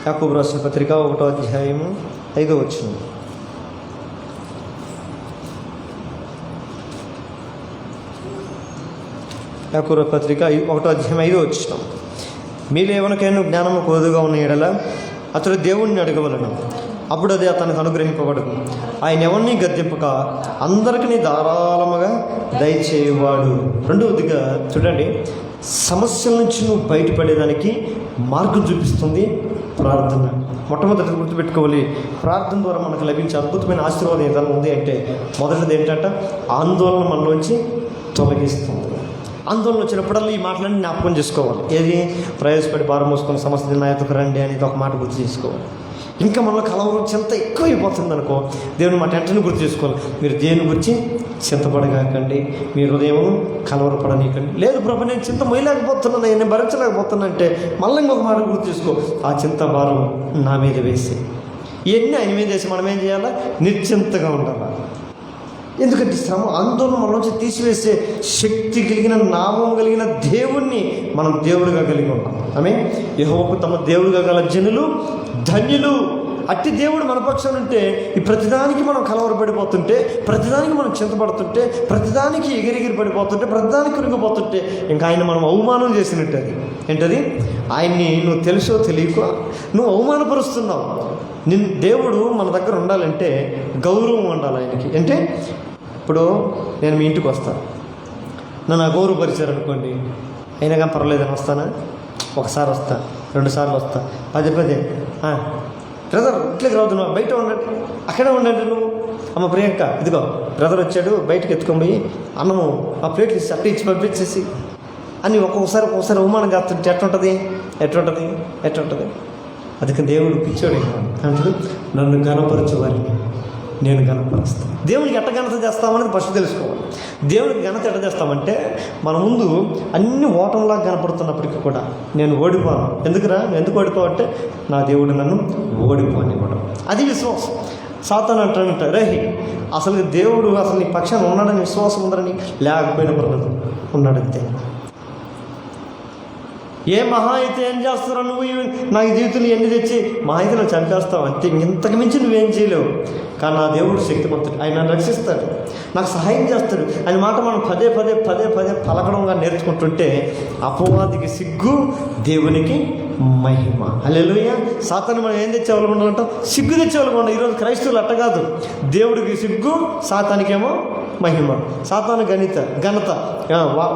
యాకోబు రాసిన పత్రిక 1వ అధ్యాయము 5వ వచనం. యాకోబు పత్రిక 1వ అధ్యాయం 5వ వచనం. మీలో ఎవరికైనా జ్ఞానము కొద్దుగా ఉన్న ఎడల అతడు దేవుణ్ణి అడగవలను, అప్పుడు అది అతనికి అనుగ్రహింపబడదు. ఆయన ఎవరిని గద్దెంపక అందరికీ ధారాళముగా దయచేయవాడు. రెండవదిగా చూడండి, సమస్యల నుంచి నువ్వు బయటపడేదానికి మార్గం చూపిస్తుంది ప్రార్థన. మొట్టమొదటి గుర్తుపెట్టుకోవాలి, ప్రార్థన ద్వారా మనకు లభించే అద్భుతమైన ఆశీర్వాదం ఏదైనా ఉంది అంటే మొదటిది ఏంటంటే ఆందోళన మనలోంచి తొలగిస్తుంది. ఆందోళన వచ్చినప్పుడల్లా ఈ మాటలన్నీ జ్ఞాపకం చేసుకోవాలి. ఏది, ప్రయాసపడి భారం మోసుకొని సమస్య నా ఎదుకు రండి అనేది ఒక మాట గుర్తు చేసుకోవాలి. ఇంకా మనలో కలవరం చింత ఎక్కువ అయిపోతుంది అనుకో, దేవుని మాట వెంటనే గుర్తు చేసుకోవాలి. మీరు దేని గురించి చింతపడగాకండి, మీ హృదయం కలవరపడనీకండి. లేదు ప్రభు నేను చింత మొయ్యలేకపోతున్నాను, నేను భరించలేకపోతున్నా అంటే మళ్ళీ ఇంకొక మాట గుర్తు చేసుకో, ఆ చింత భారం నా మీద వేసి ఇవన్నీ ఆయన మీద వేసి మనం ఏం చేయాలా, నిశ్చింతగా ఉండాలి. ఎందుకంటే శ్రమ, ఆందోళన మనలోంచి తీసివేసే శక్తి కలిగిన, నామం కలిగిన దేవుణ్ణి మనం దేవుడిగా కలిగి ఉన్నాం. ఆమె యెహోవాకు తమ దేవుడిగా గల జనులు ధన్యులు అట్టి దేవుడు మన పక్షాన ఉంటే ఈ ప్రతిదానికి మనం కలవరపడిపోతుంటే, ప్రతిదానికి మనం చింతపడుతుంటే, ప్రతిదానికి ఎగిరెగిరి పడిపోతుంటే, ప్రతిదానికి కురిగిపోతుంటే ఇంకా ఆయన మనం అవమానం చేసినట్టు. అది ఏంటది? ఆయన్ని నువ్వు తెలుసో తెలియకో నువ్వు అవమానపరుస్తున్నావు. దేవుడు మన దగ్గర ఉండాలంటే గౌరవం ఉండాలి ఆయనకి. అంటే ఇప్పుడు నేను మీ ఇంటికి వస్తాను, నన్ను అగౌరవపరిచారు అనుకోండి, అయినా కానీ పర్వాలేదని వస్తానా? ఒకసారి వస్తా, 2 సార్లు వస్తా, పదే బ్రదర్ ఇట్లా రావద్దు, నువ్వు బయట ఉండండి, అక్కడే ఉండండి నువ్వు. అమ్మ ప్రియాంక ఇదిగో బ్రదర్ వచ్చాడు, బయటకు ఎత్తుకొని పోయి అన్నము ఆ ప్లేట్లు ఇచ్చి అట్లా ఇచ్చి పంపించేసి అని ఒక్కొక్కసారి అవమానం చేస్తుంటే ఎట్లుంటుంది? అందుకే దేవుడు పిచ్చోడు అంటాడు, నన్ను ఘనపరచు వారిని నేను ఘనపరుస్తాను. దేవునికి ఎట్ట ఘనత చేస్తామనేది ఫస్ట్ తెలుసుకోవాలి. దేవునికి ఘనత ఎట్ట చేస్తామంటే మన ముందు అన్ని ఓటంలా కనపడుతున్నప్పటికీ కూడా నేను ఓడిపోను. ఎందుకు ఓడిపోవంటే నా దేవుడు నన్ను ఓడిపోనివ్వడం. అది విశ్వాసం. సాతాను అంటాడంట, రేహి అసలు దేవుడు అసలు నీ పక్షాన ఉన్నాడని విశ్వాసం ఉందని, లేకపోయినా పర్లేదు ఉన్నాడంతే. ఏ మహా అయితే ఏం చేస్తారో నువ్వు నాకు జీవితంలో ఎన్ని తెచ్చి మహా అయితే నువ్వు చంపేస్తావు అంతే, ఇంతకు మించి నువ్వేం చేయలేవు. కానీ నా దేవుడు శక్తిమంతుడు, ఆయన నన్ను రక్షిస్తాడు, నాకు సహాయం చేస్తాడు. ఆయన మాట మనం పదే పలకడంగా నేర్చుకుంటుంటే అపవాదికి సిగ్గు, దేవునికి మహిమ. హల్లెలూయా. సాతాను మనం ఏం తెచ్చేవాళ్ళు ఉండాలంటాం? సిగ్గు తెచ్చేవాళ్ళు ఉండాలి. ఈరోజు క్రైస్తవులు అట్ట కాదు, దేవుడికి సిగ్గు, సాతానికేమో మహిమ. సాతాను ఘనత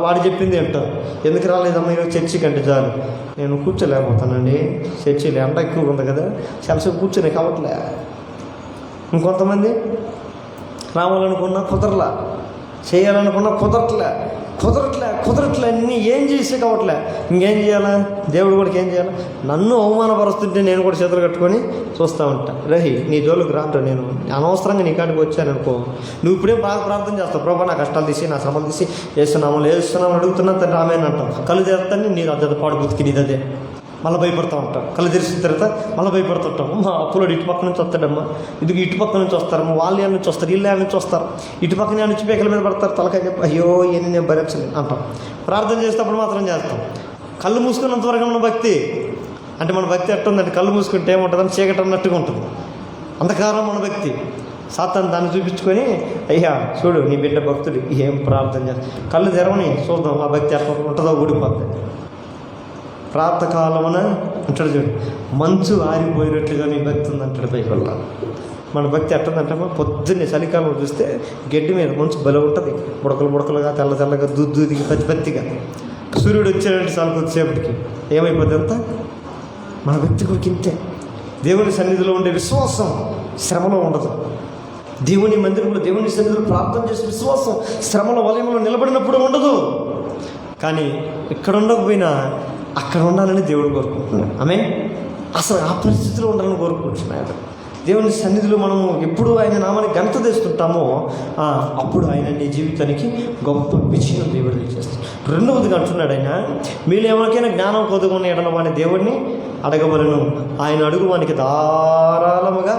వాడు చెప్పింది అంటారు. ఎందుకు రాలేదమ్మా ఈరోజు చర్చికి అంటే చాలు, నేను కూర్చోలేకపోతానండి, చర్చిలో ఎండ ఎక్కువగా ఉంది కదా, చాలాసేపు కూర్చొని కావట్లే. ఇంకొంతమంది రావాలనుకున్నా కుదరలా, చేయాలనుకున్నా కుదరట్లే అన్నీ ఏం చేసే కావట్లే. ఇంకేం చేయాలా? దేవుడు కూడా ఏం చేయాలా? నన్ను అవమానపరుస్తుంటే నేను కూడా చేతులు కట్టుకొని చూస్తూ ఉంటా. రహి నీ జోలికి రాంట, నేను అనవసరంగా నీ కాడికి వచ్చాననుకో, నువ్వు ఇప్పుడే బాగా ప్రార్థన చేస్తావు, ప్రభా నా కష్టాలు తీసి నా శ్రమలు తీసి వేస్తున్నామని అడుగుతున్నా తండ్రి ఆమెను అంటావు. కళ్ళు తెరుతాను నీ అదే పాడు బుతికి నీదదే, మళ్ళీ భయపడతా ఉంటాం. కళ్ళు తెరిచిన తర్వాత మళ్ళీ భయపడుతుంటాం. మా అప్పులోడు ఇటు పక్క నుంచి వస్తాడమ్మా, ఇది ఇటు పక్క నుంచి వస్తారమ్మా, వాళ్ళు ఏళ్ళ నుంచి వస్తారు, వీళ్ళు ఏళ్ళ నుంచి వస్తారు, ఇటు పక్కనే నుంచి పేకల మీద పడతారు, తలకాయ చెప్పి అయ్యో ఏమి నేను భరించలేదు అంటాం. ప్రార్థన చేసేటప్పుడు మాత్రం చేస్తాం. కళ్ళు మూసుకున్నంత వరకు ఉన్న భక్తి అంటే మన భక్తి ఎట్టుందంటే కళ్ళు మూసుకుంటే ఏముంటుందని చీకటి అన్నట్టుగా ఉంటుంది, అంధకారం మన భక్తి. సాతాను దాన్ని చూపించుకొని అయ్యా చూడు నీ బిడ్డ భక్తుడు ఏం ప్రార్థన చేస్తాడు, కళ్ళు తెరవని చూద్దాం ఆ భక్తి ఎట్లా ఉంటుందో ఊడిపోతుంది. ప్రాతకాలమున అంటాడు చూడు, మంచు ఆరిపోయినట్లుగా నీ భక్తి ఉందంటాడు బైబిల్. మన భక్తి ఎట్టుందంటే పొద్దున్నే చలికాలం చూస్తే గడ్డి మీద మంచు బలం ఉంటుంది, బుడకలుగా తెల్లగా దూదిగా పత్తిగా. సూర్యుడు వచ్చేటట్టు చాలా కొద్దిసేపటికి ఏమైపోద్ది అంతా. మన భక్తి కూడా ఇంతే. దేవుని సన్నిధిలో ఉండే విశ్వాసం శ్రమలో ఉండదు. దేవుని మందిరంలో దేవుని సన్నిధిలో ప్రార్థన చేసే విశ్వాసం శ్రమల వలయంలో నిలబడినప్పుడు ఉండదు. కానీ ఇక్కడ ఉండకపోయినా అక్కడ ఉండాలని దేవుడు కోరుకుంటున్నాడు. ఆమె అసలు ఆ పరిస్థితిలో ఉండాలని కోరుకుంటున్నాడు. దేవుని సన్నిధిలో మనము ఎప్పుడు ఆయన నామాన్ని ఘనత తెస్తుంటామో అప్పుడు ఆయన నీ జీవితానికి గొప్ప విజయం దేవుడు చేస్తాడు. రెండవదిగా అంటున్నాడు ఆయన, మీరు ఎవరికైనా జ్ఞానం కొదుకుని ఎడలవాని దేవుడిని అడగవలను, ఆయన అడుగువానికి ధారాళముగా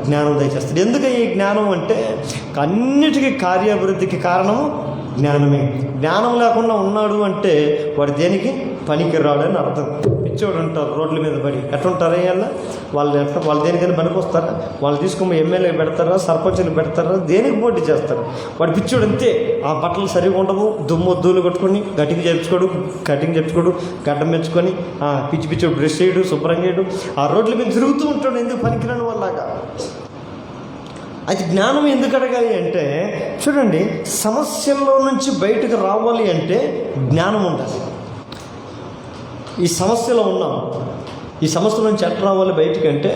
జ్ఞానం దయచేస్తాడు. ఎందుకు ఈ జ్ఞానం అంటే అన్నిటికీ కార్యాభివృద్ధికి కారణము జ్ఞానమే. జ్ఞానం లేకుండా ఉన్నాడు అంటే వాడు దేనికి పనికి రాడని అర్థం. పిచ్చోడు ఉంటారు రోడ్ల మీద పడి ఎట్లుంటారా వాళ్ళు దేనికైనా పనికి వస్తారా? వాళ్ళు తీసుకొని ఎమ్మెల్యే పెడతారా, సర్పంచులు పెడతారా, దేనికి పోటీ చేస్తారు? వాడు పిచ్చోడు అంతే. ఆ బట్టలు సరిగా ఉండవు, దుమ్ము కొట్టుకొని కటింగ్ చేయించుకోడు, గడ్డం పెంచుకొని పిచ్చోడు బ్రష్ చేయడు, శుభ్రం చేయడు, ఆ రోడ్ల మీద తిరుగుతూ ఉంటాడు. ఎందుకు పనికిరాని వాళ్ళలాగా. అది జ్ఞానం ఎందుకు అడగాలి అంటే చూడండి, సమస్యల్లో నుంచి బయటకు రావాలి అంటే జ్ఞానం ఉండాలి. ఈ సమస్యలో ఉన్నాం, ఈ సమస్య నుంచి ఎట్లా రావాలి బయటికి అంటే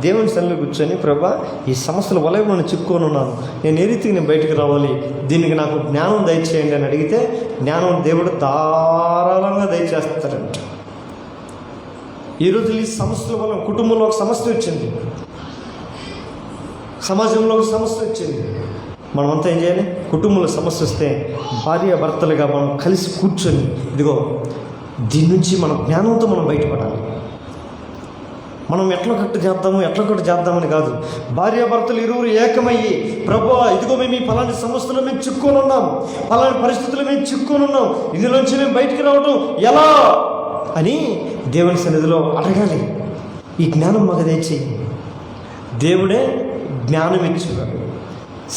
దేవుని సన్నిధిలో కూర్చొని ప్రభా ఈ సమస్యల వలయంలో నేను చిక్కుకొని ఉన్నాను, నేను ఏ రీతికి నేను బయటకు రావాలి, దీనికి నాకు జ్ఞానం దయచేయండి అని అడిగితే జ్ఞానం దేవుడు ధారాళంగా దయచేస్తాడంట. ఈరోజు ఈ సమస్యల వల్ల కుటుంబంలో ఒక సమస్య వచ్చింది, సమాజంలో ఒక సమస్య వచ్చింది. మనమంతా ఏం చేయాలి? కుటుంబంలో సమస్య వస్తే భార్యాభర్తలుగా మనం కలిసి కూర్చొని ఇదిగో దీని నుంచి మన జ్ఞానంతో మనం బయటపడాలి. మనం ఎట్లా కట్టు చేద్దామని కాదు. భార్యాభర్తలు ఇరువురు ఏకమయ్యి ప్రభువా ఇదిగో మేము ఈ ఫలాని సమస్యలో మేము చిక్కుకొని ఉన్నాం, ఫలాని పరిస్థితుల్లో మేము చిక్కుకొని ఉన్నాం, ఇందులోంచి మేము బయటికి రావడం ఎలా అని దేవుని సన్నిధిలో అడగాలి. ఈ జ్ఞానం మాకు దయచేయి. దేవుడే జ్ఞానం ఇచ్చేవాడు.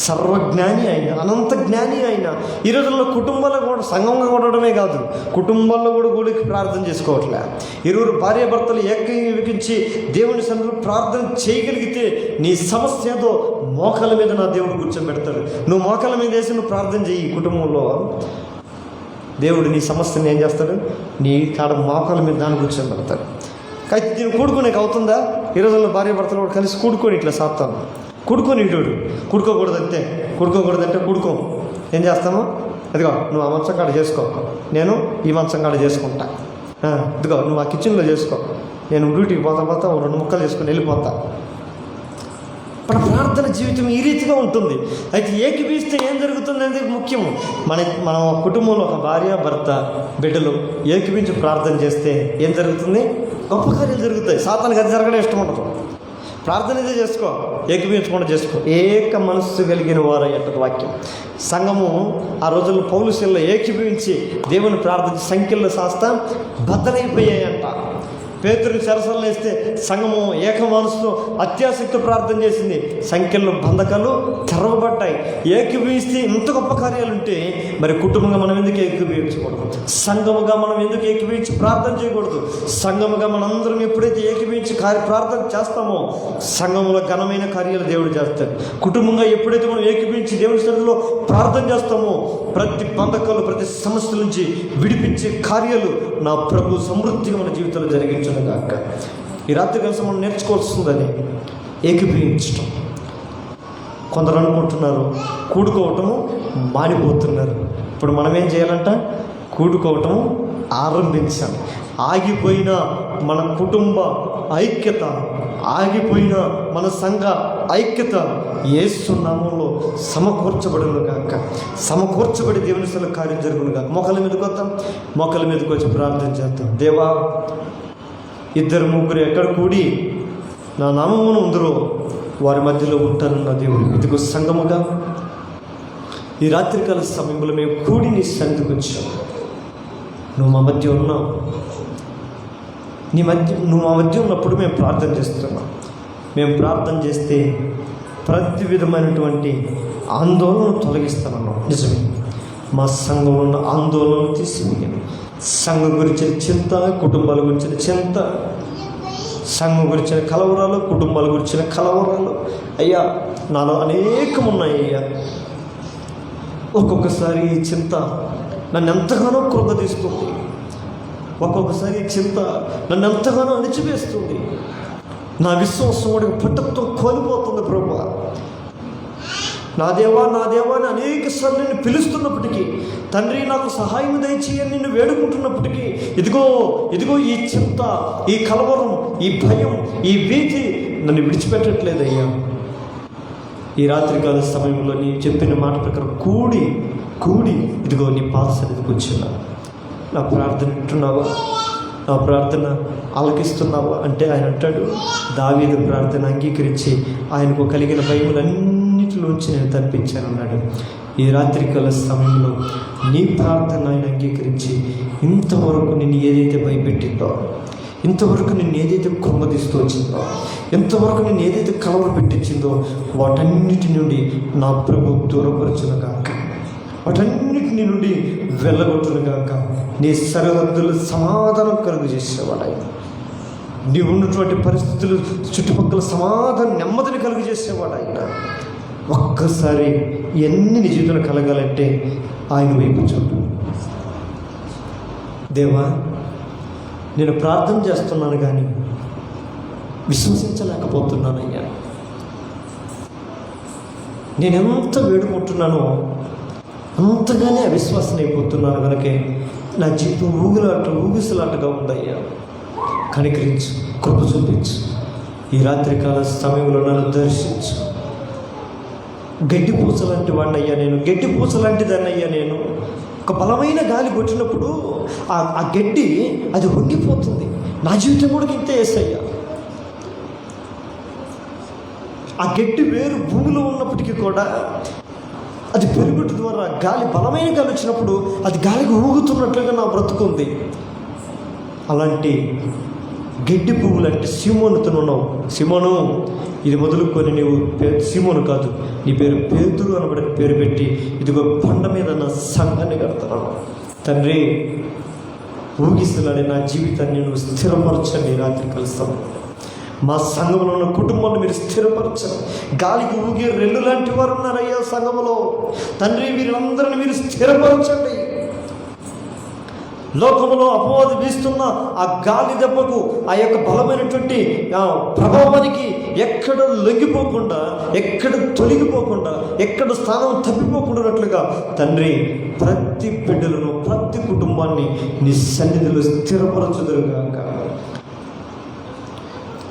సర్వజ్ఞాని ఆయన, అనంత జ్ఞాని ఆయన. ఈ రోజుల్లో కుటుంబాల్లో కూడా సంఘంగా ఉండడమే కాదు, కుటుంబాల్లో కూడా కూడికి ప్రార్థన చేసుకోవట్లే. ఇరువురు భార్యాభర్తలు ఏకీభవించి దేవుని సన్నిధిలో ప్రార్థన చేయగలిగితే నీ సమస్య ఏదో మోకాల మీద నా దేవుడు కూర్చోబెడతాడు. నువ్వు మోకాల మీద వేసి నువ్వు ప్రార్థన చెయ్యి, కుటుంబంలో దేవుడు నీ సమస్యను ఏం చేస్తాడు, నీ కాడ మోకాల మీద దాన్ని కూర్చోబెడతాడు. అయితే దీన్ని కూడుకోనేకి అవుతుందా? ఈ రోజుల్లో భార్యాభర్తలు కూడా కలిసి కూడుకొని ఇట్లా సాత్తాను, కూడుకొని ఇటుడు కూడుకోకూడదంటే కూడుకో. ఏం చేస్తాము? ఇదిగో నువ్వు ఆ మంచం కాడ చేసుకో, నేను ఈ మంచం కాడ చేసుకుంటా. ఇదిగో నువ్వు ఆ కిచెన్లో చేసుకో, నేను డ్యూటీకి పోతా 2 ముక్కలు చేసుకొని వెళ్ళిపోతా. మన ప్రార్థన జీవితం ఈ రీతిగా ఉంటుంది. అయితే ఏకీభవిస్తే ఏం జరుగుతుంది అనేది ముఖ్యము. మన కుటుంబంలో ఒక భార్య భర్త బిడ్డలు ఏకీభించి ప్రార్థన చేస్తే ఏం జరుగుతుంది? గొప్ప కార్యాలు జరుగుతాయి. సాతానికి అది జరగడం ఇష్టం ఉండదు. ప్రార్థన ఇదే చేసుకో, ఏకీభించకుండా చేసుకో. ఏక మనస్సు కలిగిన వారయ్యట వాక్యం. సంఘము ఆ రోజుల్లో పౌలుశీల్లో ఏకీభవించి దేవుని ప్రార్థించి సంఖ్యల్లో శాస్త బద్దలైపోయాయంట. పేతురు చెరసలు వేస్తే సంఘము ఏక మనసుతో అత్యాసక్తి ప్రార్థన చేసింది. సంఖ్యల్లో బంధకాలు తెరవబడ్డాయి. ఏకీభవిస్తే ఇంత గొప్ప కార్యాలు ఉంటే మరి కుటుంబంగా మనం ఎందుకు ఏకీభవించకూడదు? సంఘముగా మనం ఎందుకు ఏకీభవించి ప్రార్థన చేయకూడదు? సంఘముగా మనందరం ఎప్పుడైతే ఏకీభవించి ప్రార్థన చేస్తామో సంఘంలో ఘనమైన కార్యాలు దేవుడు చేస్తాడు. కుటుంబంగా ఎప్పుడైతే మనం ఏకీభవించి దేవుని సన్నిధిలో ప్రార్థన చేస్తామో ప్రతి బంధకాలు, ప్రతి సమస్యల నుంచి విడిపించే కార్యాలు నా ప్రభు సమృద్ధిగా మన జీవితంలో జరిగించు గాక. ఈ రాత్రి కలిసి మనం నేర్చుకోవాల్సిందని ఏకీభవించటం. కొందరు అనుకుంటున్నారు కూడుకోవటము మానిపోతున్నారు. ఇప్పుడు మనం ఏం చేయాలంట? కూడుకోవటం ఆరంభించాలి. ఆగిపోయిన మన కుటుంబ ఐక్యత, ఆగిపోయిన మన సంఘ ఐక్యత యేసు నామములో సమకూర్చబడును గాక. సమకూర్చబడి దేవుని సన్నిధిలో కార్యం జరుగును గాక. మోకాళ్ళ మీదకి వద్దాం, మోకాళ్ళ మీదకి వచ్చి ప్రార్థన చేద్దాం. దేవా, 2-3 ఎక్కడ కూడి నా నామమును ఉందరో వారి మధ్యలో ఉంటానన్న దేవుడు. ఇదిగో సంఘముగా ఈ రాత్రికాల సమయంలో మేము కూడి నీ సన్నిధికి వచ్చాం. నువ్వు మా మధ్య ఉన్నావు. నువ్వు మా మధ్య ఉన్నప్పుడు మేము ప్రార్థన చేస్తున్నాం. మేము ప్రార్థన చేస్తే ప్రతి విధమైనటువంటి ఆందోళన తొలగిస్తానన్నాం. నిజమే, మా సంఘంలో ఉన్న ఆందోళన తీసివేయండి. సంఘం గురించిన చింత, కుటుంబాల గురించిన చింత, సంఘం గురించిన కలవరాలు, కుటుంబాల గురించిన కలవరాలు అయ్యా నాలో అనేకం ఉన్నాయి అయ్యా. ఒక్కొక్కసారి ఈ చింత నన్ను ఎంతగానో కృంగదీస్తుంది. ఒక్కొక్కసారి ఈ చింత నన్ను ఎంతగానో అణిచివేస్తుంది. నా విశ్వాసం వాడికి పట్టత్వం కోల్పోతుంది. ప్రభువా, నా దేవా అని అనేక సార్లు నిన్ను పిలుస్తున్నప్పటికీ, తండ్రి నాకు సహాయం దయచేయని నిన్ను వేడుకుంటున్నప్పటికీ ఇదిగో ఈ చింత, ఈ కలవరం, ఈ భయం, ఈ భీతి నన్ను విడిచిపెట్టట్లేదయ్యా. ఈ రాత్రికాల సమయంలో నీ చెప్పిన మాట ప్రకారం కూడి ఇదిగో నీ పాద సన్నిధికి వచ్చున్నా. నా ప్రార్థన వింటున్నావా? నా ప్రార్థన ఆలకిస్తున్నావా అంటే ఆయన అంటాడు, దావీదు ప్రార్థన అంగీకరించి ఆయనకు కలిగిన భయములన్నిటిలోంచి నేను తప్పించానన్నాడు. ఈ రాత్రికాల సమయంలో నీ ప్రార్థన ఆయన అంగీకరించి ఇంతవరకు నిన్ను ఏదైతే భయపెట్టిందో, ఇంతవరకు నిన్ను ఏదైతే కృంగదీస్తూ వచ్చిందో, ఇంతవరకు నిన్ను ఏదైతే కలవర పెట్టించిందో వాటన్నిటి నుండి నా ప్రభు దూరపరచును గాక. వాటన్నిటిని నుండి వెళ్ళగొట్టును గాక. నీ సరిహద్దులు సమాధానం కలుగు చేసేవాడు ఆయన. నీవు ఉన్నటువంటి పరిస్థితులు చుట్టుపక్కల సమాధానం, నెమ్మదిని కలుగు చేసేవాడు ఆయన. ఒక్కసారి ఎన్ని నీ జీవితంలో కలగాలంటే ఆయన వైపు చూడు. దేవా, నేను ప్రార్థన చేస్తున్నాను కానీ విశ్వసించలేకపోతున్నానయ్యా. నేనెంత వేడుకుంటున్నానో అంతగానే అవిశ్వాసం అయిపోతున్నాను. కనుకే నా జీవితం ఊగిసలాటగా ఉందయ్యా. కనికరించు, కృప చూపించు. ఈ రాత్రికాల సమయంలో నన్ను దర్శించు. గడ్డిపూస లాంటి వాడిని అయ్యా నేను, గడ్డిపూస లాంటి దాన్ని అయ్యా నేను. ఒక బలమైన గాలి కొట్టినప్పుడు ఆ గడ్డి అది వంగిపోతుంది. నా జీవితం కూడా ఇంతే వేసయ్యా. ఆ గడ్డి వేరు భూమిలో ఉన్నప్పటికీ కూడా అది పెరుగుట ద్వారా గాలి, బలమైన గాలి వచ్చినప్పుడు అది గాలికి ఊగుతున్నట్లుగా నా బ్రతుకుంది. అలాంటి గడ్డి పువ్వులు అంటే సీమోనుతో ఉన్నావు. సీమోను, ఇది మొదలుకొని నీవు సీమోను కాదు, నీ పేరు పేతురు అనబడిన పేరు పెట్టి ఇదిగో బండ మీద నా సంఘాన్ని కడతాను. తండ్రి, ఊగిస్తున్నాడే నా జీవితాన్ని నువ్వు స్థిరపరచండి. రాత్రి కలుస్తాము. మా సంఘంలో ఉన్న కుటుంబాన్ని మీరు స్థిరపరచండి. గాలికి ఊగే రెల్లు లాంటి వారు ఉన్నారయ్యా సంఘంలో. తండ్రి, వీరందరిని మీరు స్థిరపరచండి. లోకంలో అపవాది వీస్తున్న ఆ గాలి దెబ్బకు, ఆ యొక్క బలమైనటువంటి ప్రభావానికి ఎక్కడ లొంగిపోకుండా, ఎక్కడ తొలగిపోకుండా, ఎక్కడ స్థానం తప్పిపోకుండానట్లుగా తండ్రి ప్రతి బిడ్డలను, ప్రతి కుటుంబాన్ని నీ సన్నిధిలో స్థిరపరచుదురుగాక.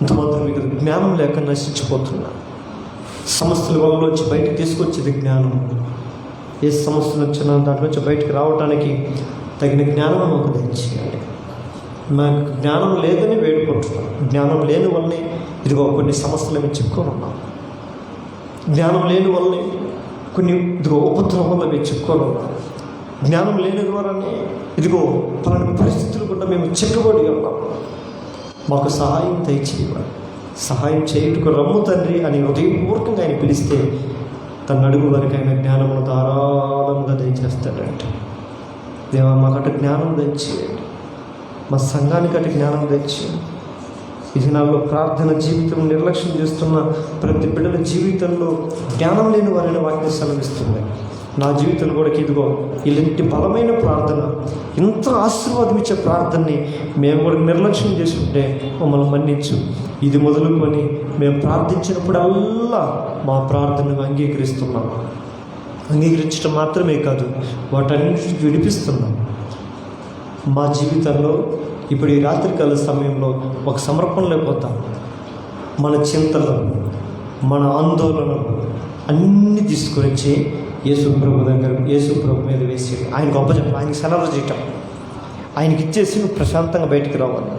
ఇంత మాత్రం మీకు జ్ఞానం లేక నశించిపోతున్నా. సమస్యల వల్ల వచ్చి బయటకు తీసుకొచ్చేది జ్ఞానం. ఏ సమస్యలు వచ్చినా దాంట్లో నుంచి బయటకు రావడానికి తగిన జ్ఞానం మాకు దయచేయాలి. మాకు జ్ఞానం లేదని వేడుకుంటున్నాం. జ్ఞానం లేని వల్లనే ఇదిగో కొన్ని సమస్యలు మేము చిక్కుకొని ఉన్నాం. జ్ఞానం లేని వల్లనే కొన్ని ఇదిగో ఉపద్రవం వల్ల మేము చిక్కుకొని ఉన్నాం. జ్ఞానం లేని ద్వారానే ఇదిగో పలాని పరిస్థితులు కూడా మేము చిక్కబడి ఉన్నాం. మాకు సహాయం దయచేయాలి. సహాయం చేయుటకు రమ్ము తండ్రి అని హృదయపూర్వకంగా ఆయన పిలిస్తే తన అడుగు వరకు ఆయన జ్ఞానమును ధారాళంగా దయచేస్తాడంటే. దేవా, మాకట జ్ఞానం తెచ్చేయండి. మా సంఘానికి అటు జ్ఞానం తెచ్చేయండి. ఈ దినాల్లో ప్రార్థన జీవితం నిర్లక్ష్యం చేస్తున్న ప్రతి బిడ్డల జీవితంలో జ్ఞానం లేని వారిని వాటిని సెలవిస్తున్నాయి. నా జీవితంలో కూడా ఇదిగో ఇలాంటి బలమైన ప్రార్థన, ఇంత ఆశీర్వాదం ఇచ్చే ప్రార్థనని మేము కూడా నిర్లక్ష్యం చేసుకుంటే మమ్మల్ని మన్నించు. ఇది మొదలుకొని మేము ప్రార్థించినప్పుడల్లా మా ప్రార్థనను అంగీకరిస్తున్నాం. అంగీకరించడం మాత్రమే కాదు, వాటన్నిటిని విడిపిస్తున్నాం. మా జీవితంలో ఇప్పుడు ఈ రాత్రికాల సమయంలో ఒక సమర్పణ లేకపోతాం. మన చింతలు, మన ఆందోళనలు అన్నీ తీసుకొని వచ్చి యేసు ప్రభు దగ్గర, యేసు ప్రభు మీద వేసి ఆయన గొప్ప చెప్పడం, ఆయనకి సెలవు చేయటం, ఆయనకి ఇచ్చేసి నువ్వు ప్రశాంతంగా బయటికి రావాలి.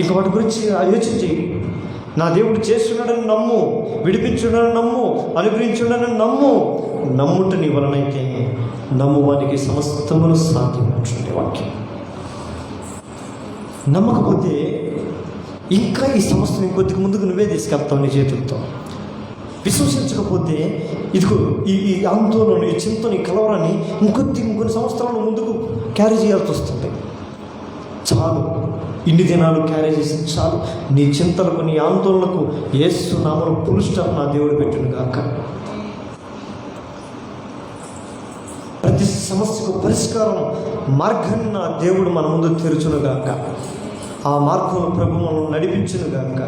ఇక వాటి గురించి ఆలోచించి నా దేవుడు చేస్తున్నాడని నమ్ము, విడిపించున్నాడని నమ్ము, అనుగ్రహించున్నాడని నమ్ము. నమ్ముట నీ వలనైతే నమ్మువానికి సమస్తమును సాధ్యమవుతుంది వాక్యం. నమ్మకపోతే ఇంకా ఈ సమస్యను ఇంకొద్దిగా ముందుకు నువ్వే తీసుకెళ్తావు నీ చేతులతో. విశ్వసించకపోతే ఇదిగో ఈ ఆందోళన, ఈ చింతని, కలవరాన్ని ఇంకొన్ని సంవత్సరాలు ముందుకు క్యారీ చేయాల్సి వస్తుంది. చాలు, ఇన్ని దినాలు క్యారీ చేసి చాలు. నీ చింతలకు, నీ ఆందోళనకు యేసు నామమున ఫుల్ స్టాప్ నా దేవుడు పెట్టును గాక. ప్రతి సమస్యకు పరిష్కారం మార్గాన్ని నా దేవుడు మన ముందు తెరుచును గాక. ఆ మార్గంలో ప్రభు మనం నడిపించును గాక.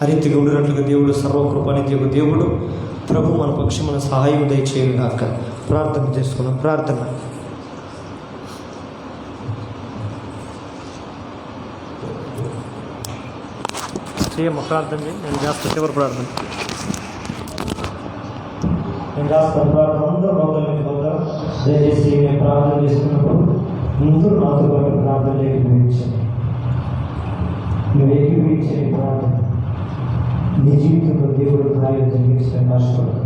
అరీతిగా ఉండినట్లుగా దేవుడు సర్వకృపానిధియగు దేవుడు ప్రభు మన పక్షమున సహాయం దయచేయను గాక. ప్రార్థన చేసుకున్నాం. ప్రార్థన. చేయమ్మ ప్రార్థన. నేను చేస్తాను చివరి ప్రార్థన. నేను చేస్తాను ప్రార్థన. అందరూ లోపలికి పోతాం. దయచేసి నేను ప్రార్థన చేసుకున్నప్పుడు ముందు నాతో పాటు ప్రార్థన ఏకీభవించండి. నువ్వు ఏకీభవించే ప్రార్థన నీ జీవితంలో దేవుడు కార్యం జరిగించడానికి ఆశపడతాడు.